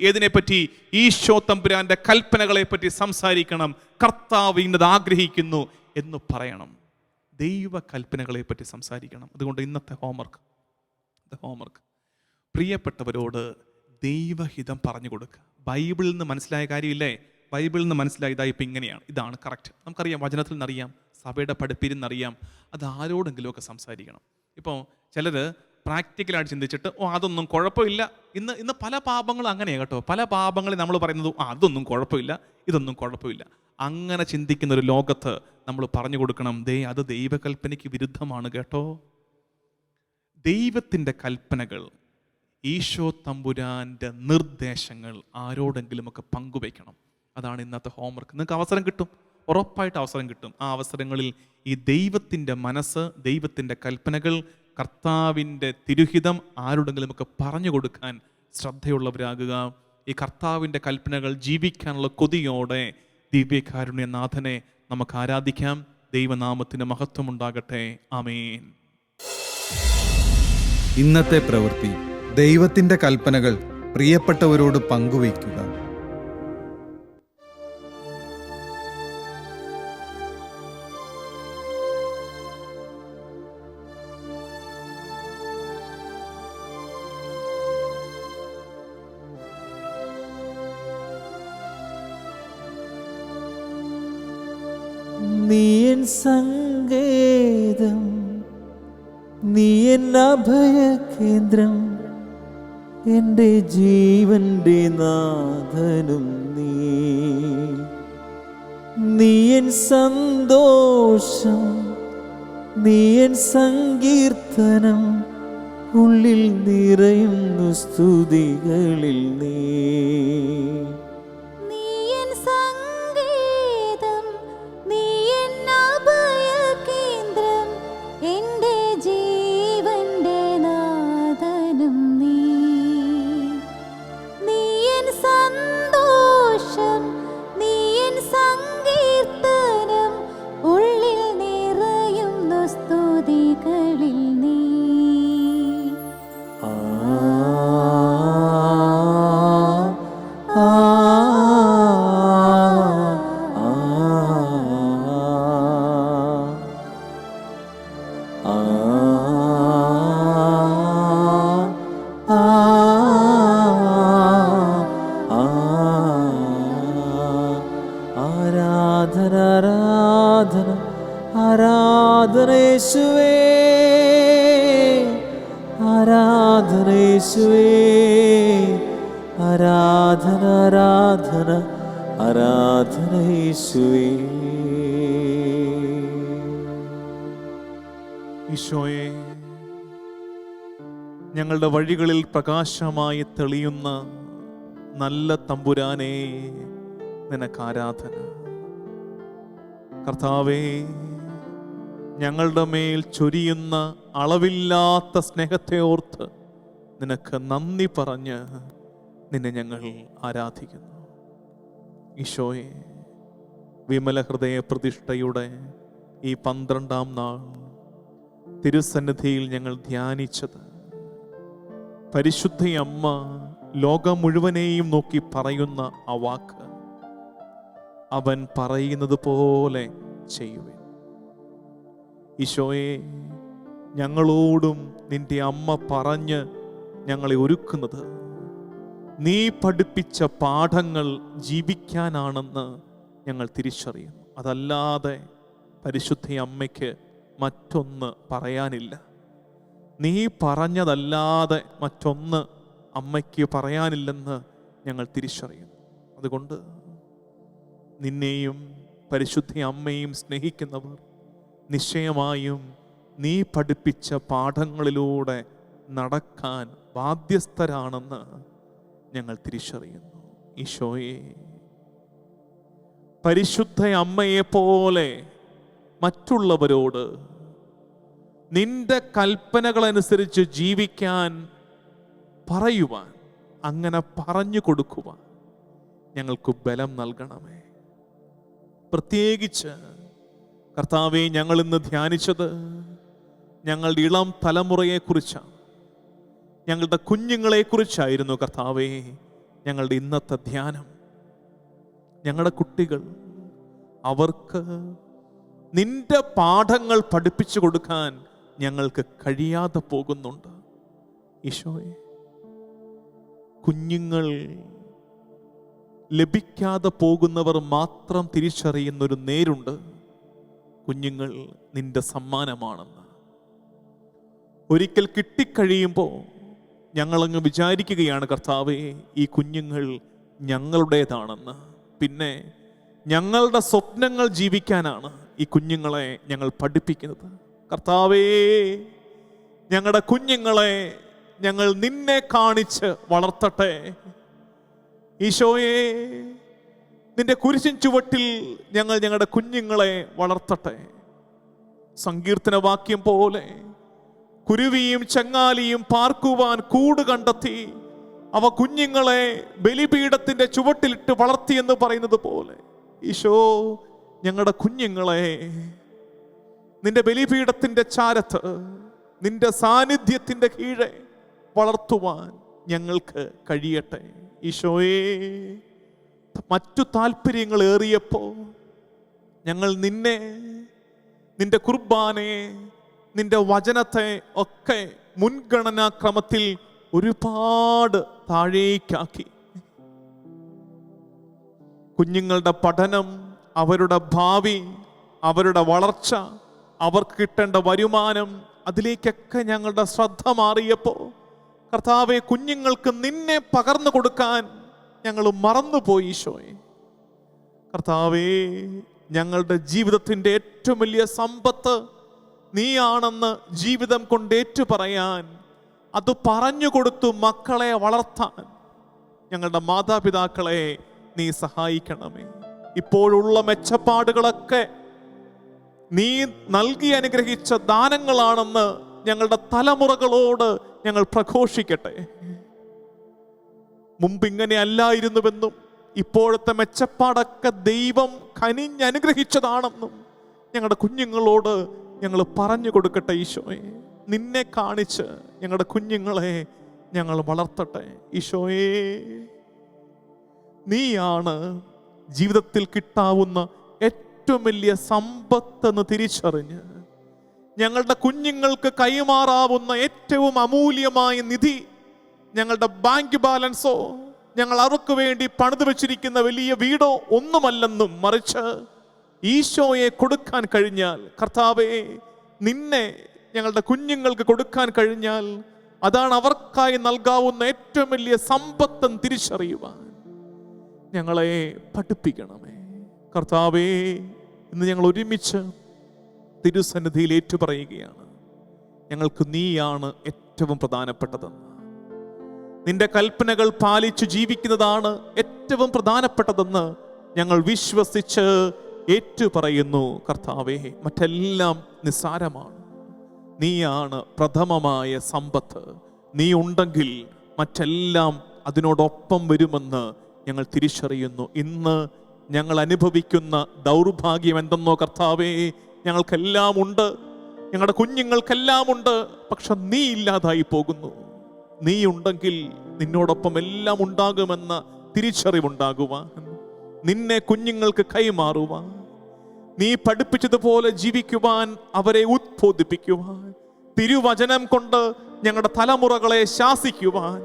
ഏതിനെപ്പറ്റി? ഈശോ തമ്പുരാന്റെ കൽപ്പനകളെ പറ്റി സംസാരിക്കണം. കർത്താവ് ഇന്നത് ആഗ്രഹിക്കുന്നു എന്ന് പറയണം. ദൈവ കൽപ്പനകളെ പറ്റി സംസാരിക്കണം. അതുകൊണ്ട് ഇന്നത്തെ ഹോംവർക്ക് പ്രിയപ്പെട്ടവരോട് ദൈവഹിതം പറഞ്ഞു കൊടുക്കുക. ബൈബിളിൽ നിന്ന് മനസ്സിലായ കാര്യമില്ലേ? ബൈബിളിൽ നിന്ന് മനസ്സിലായതായി ഇപ്പം ഇങ്ങനെയാണ്, ഇതാണ് കറക്റ്റ്. നമുക്കറിയാം, വചനത്തിൽ നിന്നറിയാം, സഭയുടെ പഠിപ്പിരുന്നറിയാം. അത് ആരോടെങ്കിലുമൊക്കെ സംസാരിക്കണം. ഇപ്പോൾ ചിലർ പ്രാക്ടിക്കലായിട്ട് ചിന്തിച്ചിട്ട് അതൊന്നും കുഴപ്പമില്ല. ഇന്ന് പല പാപങ്ങളും അങ്ങനെയാണ് കേട്ടോ. പല പാപങ്ങളിൽ നമ്മൾ പറയുന്നത് അതൊന്നും കുഴപ്പമില്ല, ഇതൊന്നും കുഴപ്പമില്ല. അങ്ങനെ ചിന്തിക്കുന്ന ഒരു ലോകത്ത് നമ്മൾ പറഞ്ഞു കൊടുക്കണം, അത് ദൈവകൽപ്പനയ്ക്ക് വിരുദ്ധമാണ് കേട്ടോ. ദൈവത്തിൻ്റെ കൽപ്പനകൾ, ഈശോ തമ്പുരാൻ്റെ നിർദ്ദേശങ്ങൾ ആരോടെങ്കിലുമൊക്കെ പങ്കുവയ്ക്കണം. അതാണ് ഇന്നത്തെ ഹോംവർക്ക്. നിങ്ങൾക്ക് അവസരം കിട്ടും, ഉറപ്പായിട്ട് അവസരം കിട്ടും. ആ അവസരങ്ങളിൽ ഈ ദൈവത്തിൻ്റെ മനസ്സ്, ദൈവത്തിൻ്റെ കൽപ്പനകൾ, കർത്താവിൻ്റെ തിരുഹിതം ആരോടെങ്കിലുമൊക്കെ പറഞ്ഞു കൊടുക്കാൻ ശ്രദ്ധയുള്ളവരാകുക. ഈ കർത്താവിൻ്റെ കൽപ്പനകൾ ജീവിക്കാനുള്ള കൊതിയോടെ ദിവ്യകാരുണ്യനാഥനെ നമുക്ക് ആരാധിക്കാം. ദൈവനാമത്തിന് മഹത്വമുണ്ടാകട്ടെ. ആമേൻ. ഇന്നത്തെ പ്രവൃത്തി: ദൈവത്തിൻ്റെ കൽപ്പനകൾ പ്രിയപ്പെട്ടവരോട് പങ്കുവയ്ക്കുക. നീയൻ സങ്കേതം, നീയൻ അഭയകേന്ദ്രം, എൻ്റെ ജീവന്റെ നാഥനും നീയൻ സന്തോഷം, നീയൻ സങ്കീർത്തനം, ഉള്ളിൽ നിറയുന്നു സ്തുതികളിൽ നീ. നീയൻ സംഗീതം, നീയൻ അഭയകേന്ദ്രം, എൻ്റെ ജീവന്റെ നാഥനും നീ. നീയൻ സന്തോഷം, നീയൻ സങ്കീർത്തനം, ഉള്ളിൽ നിറയുന്നു സ്തുതികളിൽ നീ. ആ ആ ആരാധന ആരാധന ആരാധന യേശുവേ, ആരാധന യേശുവേ, ആരാധന ആരാധന ആരാധന യേശുവേ. ഈശോയെ, ഞങ്ങളുടെ വഴികളിൽ പ്രകാശമായി തെളിയുന്ന നല്ല തമ്പുരാനെ, നിനക്ക് ആരാധന. കർത്താവേ, ഞങ്ങളുടെ മേൽ ചൊരിയുന്ന അളവില്ലാത്ത സ്നേഹത്തെ ഓർത്ത് നിനക്ക് നന്ദി പറഞ്ഞ് നിന്നെ ഞങ്ങൾ ആരാധിക്കുന്നു. ഈശോയെ, വിമല ഹൃദയ പ്രതിഷ്ഠയുടെ ഈ 12-ാം നാൾ തിരുസന്നിധിയിൽ ഞങ്ങൾ ധ്യാനിച്ചത് പരിശുദ്ധ അമ്മ ലോകം മുഴുവനെയും നോക്കി പറയുന്ന ആ വാക്ക്, അവൻ പറയുന്നത് പോലെ ചെയ്യുവിൻ. ഈശോയെ, ഞങ്ങളോടും നിന്റെ അമ്മ പറഞ്ഞ് ഞങ്ങളെ ഒരുക്കുന്നത് നീ പഠിപ്പിച്ച പാഠങ്ങൾ ജീവിക്കാനാണെന്ന് ഞങ്ങൾ തിരിച്ചറിയുന്നു. അതല്ലാതെ പരിശുദ്ധ അമ്മയ്ക്ക് മറ്റൊന്ന് പറയാനില്ല. നീ പറഞ്ഞതല്ലാതെ മറ്റൊന്ന് അമ്മയ്ക്ക് പറയാനില്ലെന്ന് ഞങ്ങൾ തിരിച്ചറിയുന്നു. അതുകൊണ്ട് നിന്നെയും പരിശുദ്ധ അമ്മയും സ്നേഹിക്കുന്നവർ നിശ്ചയമായും നീ പഠിപ്പിച്ച പാഠങ്ങളിലൂടെ നടക്കാൻ ബാധ്യസ്ഥരാണെന്ന് ഞങ്ങൾ തിരിച്ചറിയുന്നു. ഈശോയെ, പരിശുദ്ധ അമ്മയെപ്പോലെ മറ്റുള്ളവരോട് നിന്റെ കൽപ്പനകളനുസരിച്ച് ജീവിക്കാൻ പറയുവാൻ, അങ്ങനെ പറഞ്ഞു കൊടുക്കുവാൻ ഞങ്ങൾക്ക് ബലം നൽകണമേ. പ്രത്യേകിച്ച് കർത്താവെ, ഞങ്ങൾ ഇന്ന് ധ്യാനിച്ചത് ഞങ്ങളുടെ ഇളം തലമുറയെക്കുറിച്ചാണ്, ഞങ്ങളുടെ കുഞ്ഞുങ്ങളെക്കുറിച്ചായിരുന്നു. കർത്താവെ, ഞങ്ങളുടെ ഇന്നത്തെ ധ്യാനം ഞങ്ങളുടെ കുട്ടികൾ, അവർക്ക് നിന്റെ പാഠങ്ങൾ പഠിപ്പിച്ചു കൊടുക്കാൻ ഞങ്ങൾക്ക് കഴിയാതെ പോകുന്നുണ്ട്. ഈശോയെ, കുഞ്ഞുങ്ങൾ ലഭിക്കാതെ പോകുന്നവർ മാത്രം തിരിച്ചറിയുന്നൊരു നേരുണ്ട്. കുഞ്ഞുങ്ങൾ നിന്റെ സമ്മാനമാണെന്ന്. ഒരിക്കൽ കിട്ടിക്കഴിയുമ്പോൾ ഞങ്ങളങ്ങ് വിചാരിക്കുകയാണ്, കർത്താവേ, ഈ കുഞ്ഞുങ്ങൾ ഞങ്ങളുടേതാണെന്ന്. പിന്നെ ഞങ്ങളുടെ സ്വപ്നങ്ങൾ ജീവിക്കാനാണ് ഈ കുഞ്ഞുങ്ങളെ ഞങ്ങൾ പഠിപ്പിക്കുന്നത്. കർത്താവേ, ഞങ്ങളുടെ കുഞ്ഞുങ്ങളെ ഞങ്ങൾ നിന്നെ കാണിച്ച് വളർത്തട്ടെ. ഈശോയെ, നിന്റെ കുരിശിൻ ചുവട്ടിൽ ഞങ്ങൾ ഞങ്ങളുടെ കുഞ്ഞുങ്ങളെ വളർത്തട്ടെ. സങ്കീർത്തന വാക്യം പോലെ കുരുവിയും ചങ്ങാലിയും പാർക്കുവാൻ കൂട് കണ്ടെത്തി അവ കുഞ്ഞുങ്ങളെ ബലിപീഠത്തിന്റെ ചുവട്ടിലിട്ട് വളർത്തിയെന്ന് പറയുന്നത് പോലെ, ഈശോ, ഞങ്ങളുടെ കുഞ്ഞുങ്ങളെ നിന്റെ ബലിപീഠത്തിന്റെ ചാരത്ത്, നിന്റെ സാന്നിധ്യത്തിന്റെ കീഴെ വളർത്തുവാൻ ഞങ്ങൾക്ക് കഴിയട്ടെ. ഈശോയെ, മറ്റു താല്പര്യങ്ങൾ ഏറിയപ്പോ ഞങ്ങൾ നിന്നെ, നിന്റെ കുർബാനയെ, നിന്റെ വചനത്തെ ഒക്കെ മുൻഗണനാക്രമത്തിൽ ഒരുപാട് താഴേക്കാക്കി. കുഞ്ഞുങ്ങളുടെ പഠനം, അവരുടെ ഭാവി, അവരുടെ വളർച്ച, അവർക്ക് കിട്ടേണ്ട വരുമാനം, അതിലേക്കൊക്കെ ഞങ്ങളുടെ ശ്രദ്ധ മാറിയപ്പോൾ കർത്താവെ, കുഞ്ഞുങ്ങൾക്ക് നിന്നെ പകർന്നു കൊടുക്കാൻ ഞങ്ങൾ മറന്നുപോയി. ഈശോയെ, കർത്താവേ, ഞങ്ങളുടെ ജീവിതത്തിൻ്റെ ഏറ്റവും വലിയ സമ്പത്ത് നീയാണെന്ന് ജീവിതം കൊണ്ട് ഏറ്റുപറയാൻ അത് പറഞ്ഞു കൊടുത്തു മക്കളെ വളർത്താൻ ഞങ്ങളുടെ മാതാപിതാക്കളെ നീ സഹായിക്കണമേ. ഇപ്പോഴുള്ള മെച്ചപ്പാടുകളൊക്കെ നീ നൽകി അനുഗ്രഹിച്ച ദാനങ്ങളാണെന്ന് ഞങ്ങളുടെ തലമുറകളോട് ഞങ്ങൾ പ്രഘോഷിക്കട്ടെ. മുമ്പ് ഇങ്ങനെ അല്ലായിരുന്നുവെന്നും ഇപ്പോഴത്തെ മെച്ചപ്പാടൊക്കെ ദൈവം കനിഞ്ഞനുഗ്രഹിച്ചതാണെന്നും ഞങ്ങളുടെ കുഞ്ഞുങ്ങളോട് ഞങ്ങൾ പറഞ്ഞു കൊടുക്കട്ടെ. ഈശോയെ, നിന്നെ കാണിച്ച് ഞങ്ങളുടെ കുഞ്ഞുങ്ങളെ ഞങ്ങൾ വളർത്തട്ടെ. ഈശോയെ, നീയാണ് ജീവിതത്തിൽ കിട്ടാവുന്ന ഏറ്റവും വലിയ സമ്പത്തെന്ന് തിരിച്ചറിഞ്ഞ് ഞങ്ങളുടെ കുഞ്ഞുങ്ങൾക്ക് കൈമാറാവുന്ന ഏറ്റവും അമൂല്യമായ നിധി ഞങ്ങളുടെ ബാങ്ക് ബാലൻസോ ഞങ്ങൾ അവർക്ക് വേണ്ടി പണിതു വെച്ചിരിക്കുന്ന വലിയ വീടോ ഒന്നുമല്ലെന്നും മറിച്ച് ഈശോയെ കൊടുക്കാൻ കഴിഞ്ഞാൽ, കർത്താവേ, നിന്നെ ഞങ്ങളുടെ കുഞ്ഞുങ്ങൾക്ക് കൊടുക്കാൻ കഴിഞ്ഞാൽ അതാണ് അവർക്കായി നൽകാവുന്ന ഏറ്റവും വലിയ സമ്പത്തെന്ന് തിരിച്ചറിയുവാൻ ഞങ്ങളെ പഠിപ്പിക്കണമേ. കർത്താവേ, ഇന്ന് ഞങ്ങൾ ഒരുമിച്ച് തിരുസന്നിധിയിൽ ഏറ്റുപറയുകയാണ്, ഞങ്ങൾക്ക് നീയാണ് ഏറ്റവും പ്രധാനപ്പെട്ടതെന്ന്. നിന്റെ കൽപ്പനകൾ പാലിച്ചു ജീവിക്കുന്നതാണ് ഏറ്റവും പ്രധാനപ്പെട്ടതെന്ന് ഞങ്ങൾ വിശ്വസിച്ച് ഏറ്റുപറയുന്നു. കർത്താവേ, മറ്റെല്ലാം നിസ്സാരമാണ്. നീയാണ് പ്രഥമമായ സമ്പത്ത്. നീ ഉണ്ടെങ്കിൽ മറ്റെല്ലാം അതിനോടൊപ്പം വരുമെന്ന് ഞങ്ങൾ തിരിച്ചറിയുന്നു. ഇന്ന് ഞങ്ങൾ അനുഭവിക്കുന്ന ദൗർഭാഗ്യം എന്തെന്നോ കർത്താവേ, ഞങ്ങൾക്കെല്ലാം ഉണ്ട്, ഞങ്ങളുടെ കുഞ്ഞുങ്ങൾക്കെല്ലാം ഉണ്ട്, പക്ഷെ നീ ഇല്ലാതായി പോകുന്നു. നീ ഉണ്ടെങ്കിൽ നിന്നോടൊപ്പം എല്ലാം ഉണ്ടാകുമെന്ന തിരിച്ചറിവുണ്ടാകുവാൻ, നിന്നെ കുഞ്ഞുങ്ങൾക്ക് കൈമാറുവാൻ, നീ പഠിപ്പിച്ചതുപോലെ ജീവിക്കുവാൻ അവരെ ഉദ്ബോധിപ്പിക്കുവാൻ, തിരുവചനം കൊണ്ട് ഞങ്ങളുടെ തലമുറകളെ ശാസിക്കുവാൻ,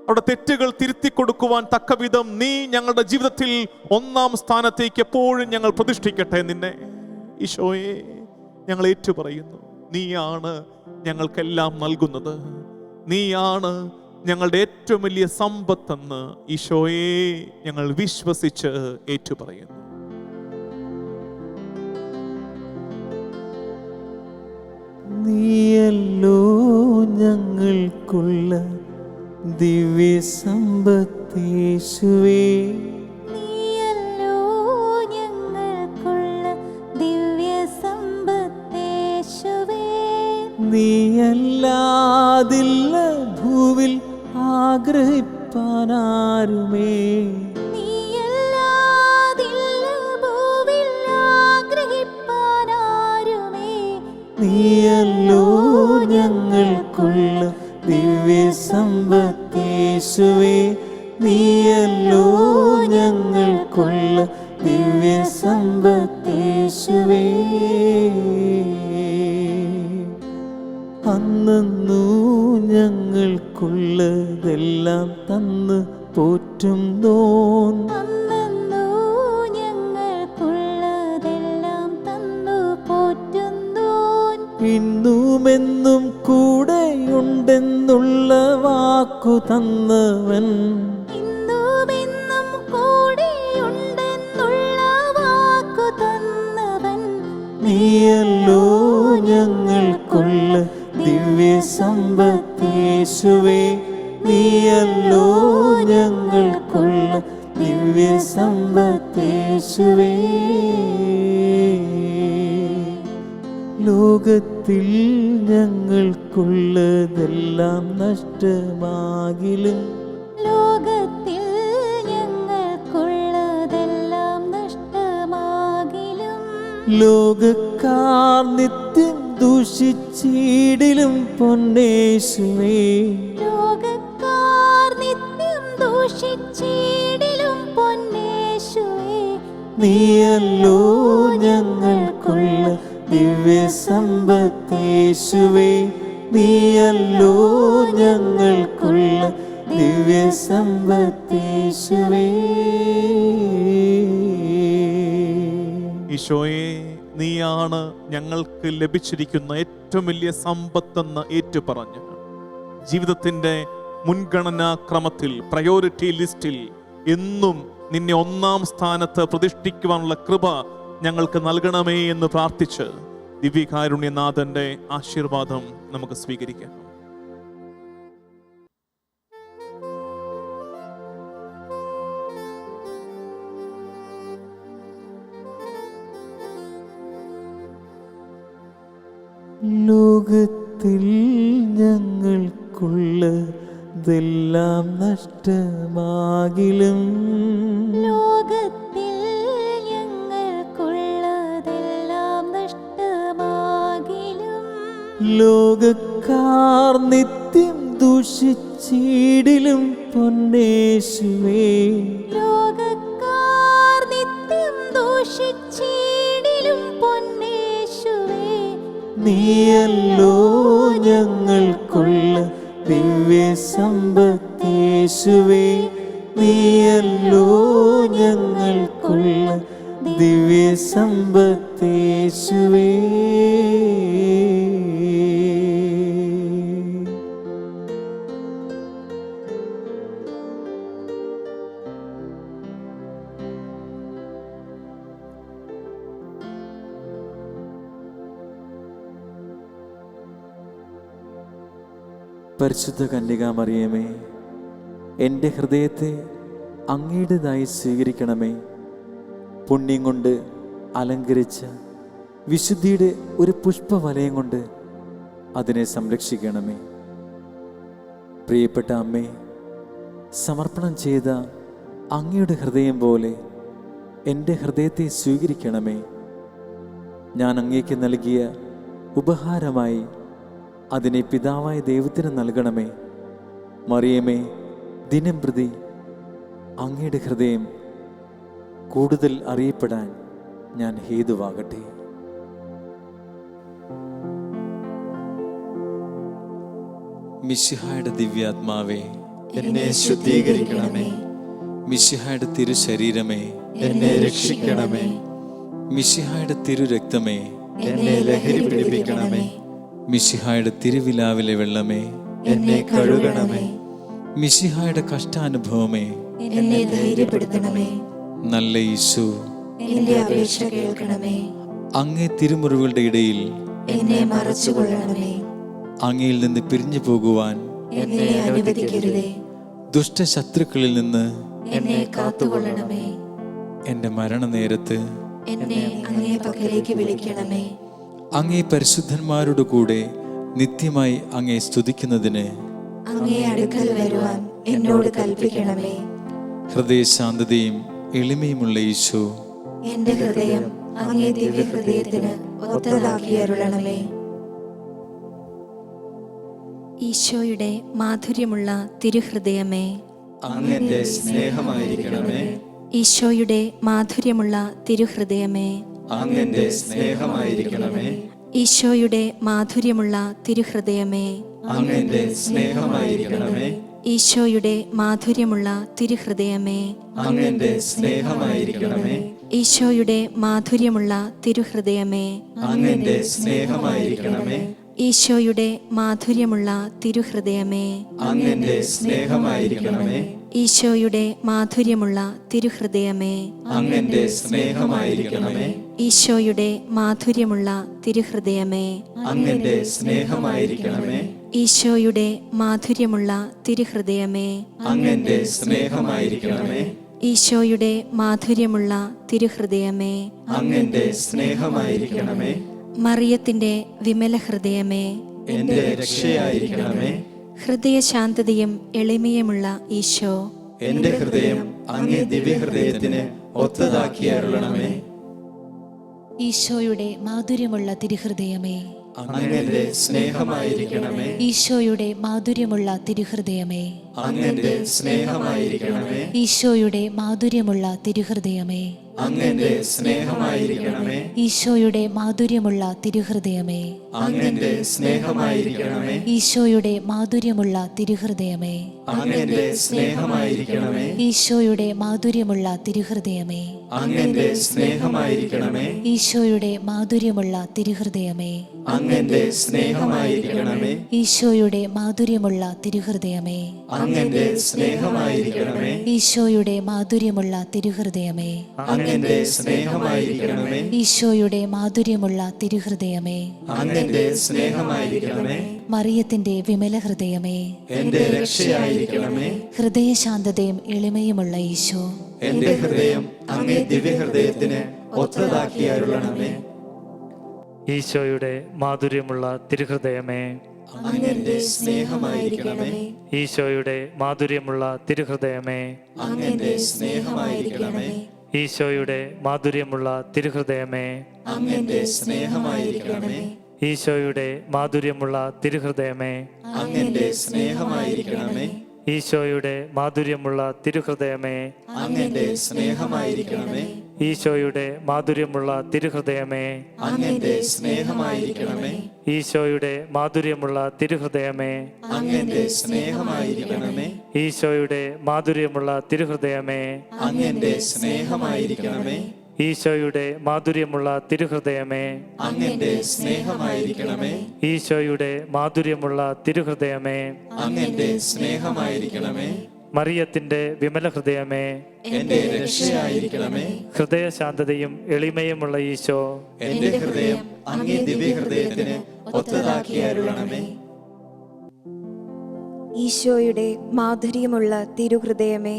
അവിടെ തെറ്റുകൾ തിരുത്തി കൊടുക്കുവാൻ തക്കവിധം നീ ഞങ്ങളുടെ ജീവിതത്തിൽ ഒന്നാം സ്ഥാനത്തേക്ക് എപ്പോഴും ഞങ്ങൾ പ്രതിഷ്ഠിക്കട്ടെ. നിന്നെ ഈശോയെ ഞങ്ങൾ ഏറ്റുപറയുന്നു. നീയാണ് ഞങ്ങൾക്കെല്ലാം നൽകുന്നത്. നീയാണ് ഞങ്ങളുടെ ഏറ്റവും വലിയ സമ്പത്തെന്ന് ഈശോയെ ഞങ്ങൾ വിശ്വസിച്ച് ഏറ്റുപറയുന്നു. നീയല്ലോ ഞങ്ങൾക്കുള്ള ദിവ്യസമ്പത്തേശുവേ, നീയല്ലോ ഞങ്ങൾക്കുള്ള ദിവ്യസമ്പത്തേശുവേ. നീയല്ലാതില്ല ഭൂവിൽ ആഗ്രഹിപ്പാനാരുമേ, നീയല്ലാതില്ല ഭൂവിൽ ആഗ്രഹിപ്പാനാരുമേ. നീയല്ലോ ഞങ്ങൾക്കുള്ള ദിവ്യസമ്പത്തേശുവേ, നീയല്ലോ ഞങ്ങൾക്കുള്ള ദിവ്യസമ്പത്തേശുവേ. അന്നു ഞങ്ങൾക്കുള്ളതെല്ലാം തന്ന് പോറ്റുന്നോൻ, അന്നന്നു ഞങ്ങൾക്കുള്ളതെല്ലാം തന്നു പോറ്റുന്നോൻ. ഇന്നുമെന്നും കൂടെയുണ്ടെന്നുള്ള വാക്കു തന്നവൻ, ഇന്നുമെന്നും കൂടെയുണ്ടെന്നുള്ള വാക്കു തന്നവൻ. നീയല്ലോ ഞങ്ങൾക്കുള്ള ദിവ്യസമ്പത്തേശുവേ, നീയല്ലോ ഞങ്ങൾക്കുള്ള ദിവ്യസമ്പത്തേശുവേ. ലോകത്തിൽ ഞങ്ങൾക്കുള്ളതെല്ലാം നഷ്ടമാകിലും, ലോകത്തിൽ ഞങ്ങൾക്കുള്ളതെല്ലാം നഷ്ടമാകിലും, ലോകക്കാർ നിത്യം ദൂഷിച്ചിടിലും പൊന്നേശുവേ, ലോകക്കാർ നിത്യം ദൂഷിച്ചിടിലും പൊന്നേശുവേ. നീയല്ലോ ഞങ്ങൾക്കുള്ള ദിവ്യസമ്പത്തേശുവേ, നീയല്ലോ ഞങ്ങൾക്കുള്ള ദിവ്യസമ്പത്തേശുവേ. ഈശോയെ, നീയാണ് ഞങ്ങൾക്ക് ലഭിച്ചിരിക്കുന്ന ഏറ്റവും വലിയ സമ്പത്തെന്ന് ഏറ്റുപറഞ്ഞ് ജീവിതത്തിൻ്റെ മുൻഗണനാ ക്രമത്തിൽ, പ്രയോറിറ്റി ലിസ്റ്റിൽ എന്നും നിന്നെ ഒന്നാം സ്ഥാനത്ത് പ്രതിഷ്ഠിക്കുവാനുള്ള കൃപ ഞങ്ങൾക്ക് നൽകണമേ എന്ന് പ്രാർത്ഥിച്ച് ദിവ്യകാരുണ്യനാഥന്റെ ആശീർവാദം നമുക്ക് സ്വീകരിക്കാം. ലോകത്തിൽ ഞങ്ങൾക്കുള്ളതെല്ലാം നഷ്ടമാകിലും ലോകത്തിൽ ഞങ്ങൾക്കുള്ളതെല്ലാം നഷ്ടമാകിലും ലോകക്കാർ നിത്യം ദൂഷിച്ചിടിലും പൊന്നേശുവേ ലോകക്കാർ നിത്യം ദൂഷിച്ചിടിലും പൊന്നേശുവേ നീയല്ലോ ഞങ്ങൾക്കുള്ള ദിവ്യ സമ്പത്തേശുവേ നീയല്ലോ ഞങ്ങൾക്കുള്ള ദിവ്യ സമ്പത്തേശുവേ പരിശുദ്ധ കന്യകാമറിയമേ, എൻ്റെ ഹൃദയത്തെ അങ്ങയുടേതായി സ്വീകരിക്കണമേ. പുണ്യം കൊണ്ട് അലങ്കരിച്ച വിശുദ്ധിയുടെ ഒരു പുഷ്പവലയം കൊണ്ട് അതിനെ സംരക്ഷിക്കണമേ. പ്രിയപ്പെട്ട അമ്മേ, സമർപ്പണം ചെയ്ത അങ്ങയുടെ ഹൃദയം പോലെ എൻ്റെ ഹൃദയത്തെ സ്വീകരിക്കണമേ. ഞാൻ അങ്ങേക്ക് നൽകിയ ഉപഹാരമായി അതിനെ പിതാവായ ദൈവത്തിന് നൽകണമേ. മറിയമേ, ദിനം പ്രതി അങ്ങയുടെ ഹൃദയം കൂടുതൽ അറിയപ്പെടാൻ ഞാൻ ഹേതുവാകട്ടെ. മിശിഹായുടെ ദിവ്യാത്മാവേ, എന്നെ ശുദ്ധീകരിക്കണമേ. മിശിഹായുടെ തിരുശരീരമേ, എന്നെ രക്ഷിക്കണമേ. മിശിഹായുടെ തിരുരക്തമേ, എന്നെ ലഹരി പിടിപ്പിക്കണമേ. മിശിഹായുടെ തിരുവിലാവിലെ വെള്ളമേ, എന്നെ കഴുകണമേ. മിശിഹായുടെ കഷ്ടാനുഭവമേ, എന്നെ ധൈര്യപ്പെടുത്തണമേ. നല്ല ഈശോ, എന്റെ അപേക്ഷ കേൾക്കണമേ. അങ്ങേ തിരുമുറിവുകളുടെ ഇടയിൽ എന്നെ മറച്ചുകൊള്ളണമേ. അങ്ങയിൽ നിന്ന് പിരിഞ്ഞു പോകുവാൻ എന്നെ അനുവദിക്കരുതേ. ദുഷ്ടശത്രുക്കളിൽ നിന്ന് എന്നെ കാത്തുകൊള്ളണമേ. എൻ്റെ മരണനേരത്ത് എന്നെ അങ്ങേ പക്കലേക്ക് വിളിക്കണമേ. അങ്ങേ പരിശുദ്ധന്മാരുടെ കൂടെ നിത്യമായി അങ്ങേ സ്തുതിക്കുന്നതിന് അങ്ങേ അടുക്കൽ വരുവാൻ എന്നോട് കൽപ്പിക്കണമേ. ഹൃദയശാന്തതയും എളിമയുമുള്ള ഈശോ, എന്റെ ഹൃദയം അങ്ങേ ദിവ്യ ഹൃദയത്തിന് ഒത്തതാക്കി അരുളണമേ. ഈശോയുടെ മാധുര്യമുള്ള തിരുഹൃദയമേ, അങ്ങന്റെ സ്നേഹമായിരിക്കണമേ. ഈശോയുടെ മാധുര്യമുള്ള തിരുഹൃദയമേ, അങ്ങന്റെ സ്നേഹമായിരിക്കണമേ. ഈശോയുടെ മാധുര്യമുള്ള തിരുഹൃദയമേ, അങ്ങന്റെ സ്നേഹമായിരിക്കണമേ. ഈശോയുടെ മാധുര്യമുള്ള തിരുഹൃദയമേ, അങ്ങന്റെ സ്നേഹമായിരിക്കണമേ. ഈശോയുടെ മാധുര്യമുള്ള തിരുഹൃദയമേ, അങ്ങന്റെ സ്നേഹമായിരിക്കണമേ. ഈശോയുടെ മാധുര്യമുള്ള തിരുഹൃദയമേ, അങ്ങന്റെ സ്നേഹമായിരിക്കണമേ. ഈശോയുടെ മാധുര്യമുള്ള തിരുഹൃദയമേ, അങ്ങന്റെ സ്നേഹമായിരിക്കണമേ. ഈശോയുടെ മാധുര്യമുള്ള തിരുഹൃദയമേ, അങ്ങന്റെ സ്നേഹമായിരിക്കണമേ. ഈശോയുടെ മാധുര്യമുള്ള തിരുഹൃദയമേ, അങ്ങന്റെ സ്നേഹമായിരിക്കണമേ. ഈശോയുടെ മാധുര്യമുള്ള തിരുഹൃദയമേ, അങ്ങന്റെ സ്നേഹമായിരിക്കണമേ. മറിയത്തിന്റെ വിമല ഹൃദയമേ, എന്റെ രക്ഷയായിരിക്കണമേ. ഹൃദയശാന്തതയും എളിമയുമുള്ള ഈശോ, എന്റെ ഹൃദയം അങ്ങേ ദിവ്യഹൃദയത്തിന് ഒത്തതാക്കി അരുളണമേ. ഈശോയുടെ മാധുര്യമുള്ള തിരുഹൃദയമേ, അങ്ങന്റെ സ്നേഹമായിരിക്കണമേ. ഈശോയുടെ മാധുര്യമുള്ള തിരുഹൃദയമേ, അങ്ങന്റെ സ്നേഹമായിരിക്കണമേ. ഈശോയുടെ മാധുര്യമുള്ള തിരുഹൃദയമേ, അങ്ങന്റെ സ്നേഹമായിരിക്കണമേ. ഈശോയുടെ മാധുര്യമുള്ള തിരുഹൃദയമേ, അങ്ങന്റെ സ്നേഹമായിരിക്കണമേ. ഈശോയുടെ മാധുര്യമുള്ള തിരുഹൃദയമേ, അങ്ങന്റെ സ്നേഹമായിരിക്കണമേ. ഈശോയുടെ മാധുര്യമുള്ള തിരുഹൃദയമേ, അങ്ങന്റെ സ്നേഹമായിരിക്കണമേ. ഈശോയുടെ മാധുര്യമുള്ള തിരുഹൃദയമേ, അങ്ങന്റെ സ്നേഹമായിരിക്കണമേ. ഈശോയുടെ മാധുര്യമുള്ള തിരുഹൃദയമേ, അങ്ങന്റെ സ്നേഹമായിരിക്കണമേ. ഈശോയുടെ മാധുര്യമുള്ള തിരുഹൃദയമേ, അങ്ങന്റെ സ്നേഹമായിരിക്കണമേ. ഈശോയുടെ മാധുര്യമുള്ള തിരുഹൃദയമേ, അങ്ങന്റെ സ്നേഹമായിരിക്കണമേ. മറിയത്തിന്റെ വിമല ഹൃദയമേ, എന്റെ രക്ഷയായിരിക്കണമേ. ഹൃദയശാന്തതയും എളിമയുമുള്ള ഈശോ, എന്റെ ഹൃദയം അങ്ങേ ദിവ്യഹൃദയത്തിന് ഒത്തതാക്കി അരുളണമേ. ഈശോയുടെ മാധുര്യമുള്ള തിരുഹൃദയമേ, അങ്ങന്റെ സ്നേഹമായിരിക്കണമേ. ഈശോയുടെ മാധുര്യമുള്ള തിരുഹൃദയമേ, അങ്ങന്റെ സ്നേഹമായിരിക്കണമേ. ഈശോയുടെ മാധുര്യമുള്ള തിരുഹൃദയമേ, അങ്ങന്റെ സ്നേഹമായിരിക്കണമേ. ഈശോയുടെ മാധുര്യമുള്ള തിരുഹൃദയമേ, അങ്ങന്റെ സ്നേഹമായിരിക്കണമേ. ഈശോയുടെ മാധുര്യമുള്ള തിരുഹൃദയമേ, അങ്ങന്റെ സ്നേഹമായിരിക്കണമേ. ഈശോയുടെ മാധുര്യമുള്ള തിരുഹൃദയമേ, അങ്ങന്റെ സ്നേഹമായിരിക്കണമേ. ഈശോയുടെ മാധുര്യമുള്ള തിരുഹൃദയമേ, അങ്ങന്റെ സ്നേഹമായിരിക്കണമേ. ഈശോയുടെ മാധുര്യമുള്ള തിരുഹൃദയമേ, അങ്ങന്റെ സ്നേഹമായിരിക്കണമേ. ഈശോയുടെ മാധുര്യമുള്ള തിരുഹൃദയമേ, അങ്ങന്റെ സ്നേഹമായിരിക്കണമേ. ഈശോയുടെ മാധുര്യമുള്ള തിരുഹൃദയമേ, അങ്ങന്റെ സ്നേഹമായിരിക്കണമേ. മറിയത്തിന്റെ വിമല ഹൃദയമേ, എന്റെ രക്ഷയായിരിക്കണമേ. ഹൃദയശാന്തതയും എളിമയുമുള്ള ഈശോ, എന്റെ ഹൃദയം അങ്ങേ ദിവ്യഹൃദയത്തിന് ഒത്തതാക്കി അരുളണമേ. ഈശോയുടെ മാധുര്യമുള്ള തിരുഹൃദയമേ,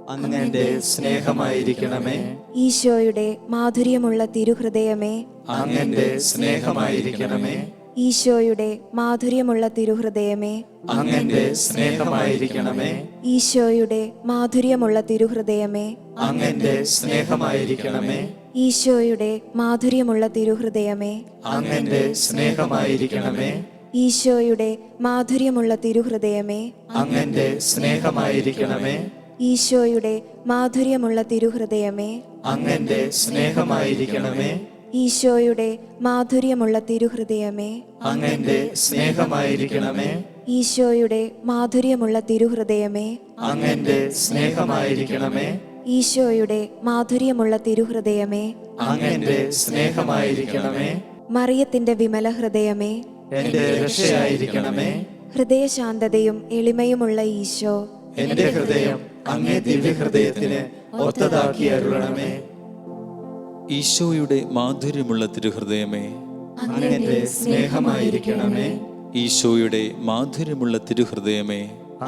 അങ്ങന്റെ സ്നേഹമായിരിക്കണമേ. ഈശോയുടെ മാധുര്യമുള്ള തിരുഹൃദയമേ, അങ്ങന്റെ സ്നേഹമായിരിക്കണമേ. ഈശോയുടെ മാധുര്യമുള്ള തിരുഹൃദയമേ, അങ്ങന്റെ സ്നേഹമായിരിക്കണമേ. ഈശോയുടെ മാധുര്യമുള്ള തിരുഹൃദയമേ, അങ്ങന്റെ സ്നേഹമായിരിക്കണമേ. ഈശോയുടെ മാധുര്യമുള്ള തിരുഹൃദയമേ, അങ്ങന്റെ സ്നേഹമായിരിക്കണമേ. ഈശോയുടെ മാധുര്യമുള്ള തിരുഹൃദയമേ, അങ്ങന്റെ സ്നേഹമായിരിക്കണമേ. ഈശോയുടെ മാധുര്യമുള്ള തിരുഹൃദയമേ, അങ്ങന്റെ സ്നേഹമായിരിക്കണമേ. ഈശോയുടെ മാധുര്യമുള്ള തിരുഹൃദയമേ, അങ്ങന്റെ സ്നേഹമായിരിക്കണമേ. ഈശോയുടെ മാധുര്യമുള്ള തിരുഹൃദയമേ, അങ്ങന്റെ സ്നേഹമായിരിക്കണമേ. ഈശോയുടെ മാധുര്യമുള്ള തിരുഹൃദയമേ, അങ്ങന്റെ സ്നേഹമായിരിക്കണമേ. മറിയത്തിന്റെ വിമല ഹൃദയമേ, എന്റെ രക്ഷയായിരിക്കണമേ. ഹൃദയശാന്തതയും എളിമയുമുള്ള ഈശോ, എന്റെ ഹൃദയം അങ്ങേ ദിവ്യഹൃദയത്തിന് ഒത്തതാക്കി അരുളണമേ. ഈശോയുടെ മാധുര്യമുള്ള തിരുഹൃദയമേ, അങ്ങന്റെ സ്നേഹമായിരിക്കണമേ. ഈശോയുടെ മാധുര്യമുള്ള തിരുഹൃദയമേ,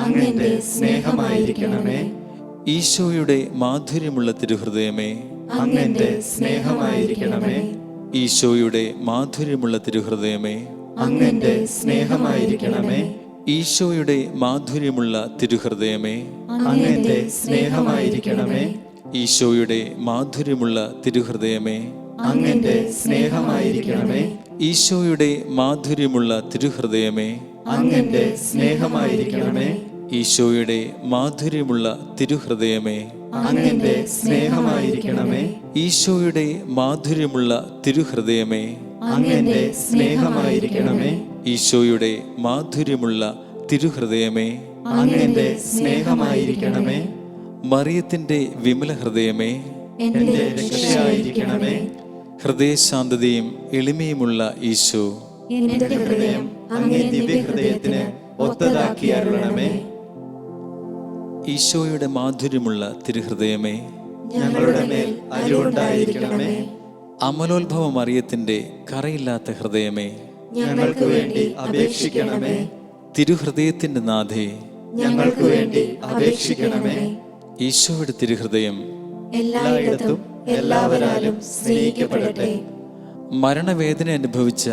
അങ്ങന്റെ സ്നേഹമായിരിക്കണമേ. ഈശോയുടെ മാധുര്യമുള്ള തിരുഹൃദയമേ, അങ്ങന്റെ സ്നേഹമായിരിക്കണമേ. ഈശോയുടെ മാധുര്യമുള്ള തിരുഹൃദയമേ, അങ്ങന്റെ സ്നേഹമായിരിക്കണമേ. ഈശോയുടെ മാധുര്യമുള്ള തിരുഹൃദയമേ, അങ്ങന്റെ സ്നേഹമായിരിക്കണമേ. ഈശോയുടെ മാധുര്യമുള്ള തിരുഹൃദയമേ, അങ്ങന്റെ സ്നേഹമായിരിക്കണമേ. ഈശോയുടെ മാധുര്യമുള്ള തിരുഹൃദയമേ, അങ്ങന്റെ സ്നേഹമായിരിക്കണമേ. ഈശോയുടെ മാധുര്യമുള്ള തിരുഹൃദയമേ, അങ്ങന്റെ സ്നേഹമായിരിക്കണമേ. ഈശോയുടെ മാധുര്യമുള്ള തിരുഹൃദയമേ, അങ്ങന്റെ സ്നേഹമായിരിക്കണമേ. ഈശോയുടെ മാധുര്യമുള്ള തിരുഹൃദയമേ, അങ്ങന്റെ സ്നേഹമായിരിക്കണമേ. മറിയത്തിന്റെ വിമല ഹൃദയമേ, എന്റെ രക്ഷയായിരിക്കണമേ. ഹൃദയശാന്തതയും എളിമയുമുള്ള ഈശോ, എന്റെ ഹൃദയം അങ്ങേ ദിവ്യഹൃദയത്തിന് ഒത്തതാക്കി അരുളണമേ. ഈശോയുടെ മാധുര്യമുള്ള തിരുഹൃദയമേ, ഞങ്ങളുടെ മേൽ അരുളുണ്ടായിരിക്കണമേ. അമലോത്ഭവ മറിയത്തിന്റെ കറയില്ലാത്ത ഹൃദയമേ, ഞങ്ങൾക്ക് വേണ്ടി അപേക്ഷിക്കണമേ. തിരുഹൃദയത്തിന്റെ നാഥേ, ഞങ്ങൾക്ക് വേണ്ടി അപേക്ഷിക്കണമേ. ഈശോയുടെ തിരുഹൃദയം എല്ലായിടത്തും എല്ലാവരാലും സ്നേഹിക്കപ്പെടട്ടെ. മരണവേദന അനുഭവിച്ച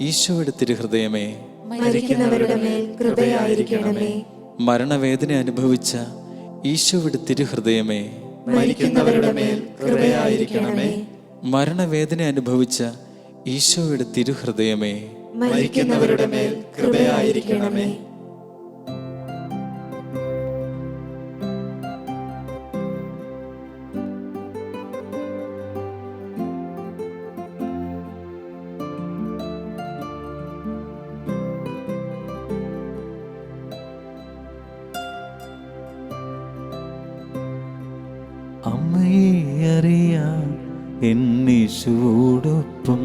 ഈശോയുടെ തിരുഹൃദയമേ, മരിക്കുന്നവരുടെ മേൽ കൃപയായിരിക്കണമേ. മരണവേദന അനുഭവിച്ച ഈശോയുടെ തിരുഹൃദയമേ, മരിക്കുന്നവരുടെ മേൽ കൃപയായിരിക്കണമേ. മരണവേദന അനുഭവിച്ച ഈശോയുടെ തിരുഹൃദയമേ, മരിക്കുന്നവരുടെ മേൽ കൃപയായിരിക്കണമേ. അമ്മയെ അറിയാൻ എന്നീശോടൊപ്പം,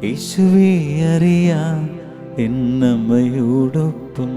യേശുവെ അറിയാൻ എന്നമ്മയോടൊപ്പം.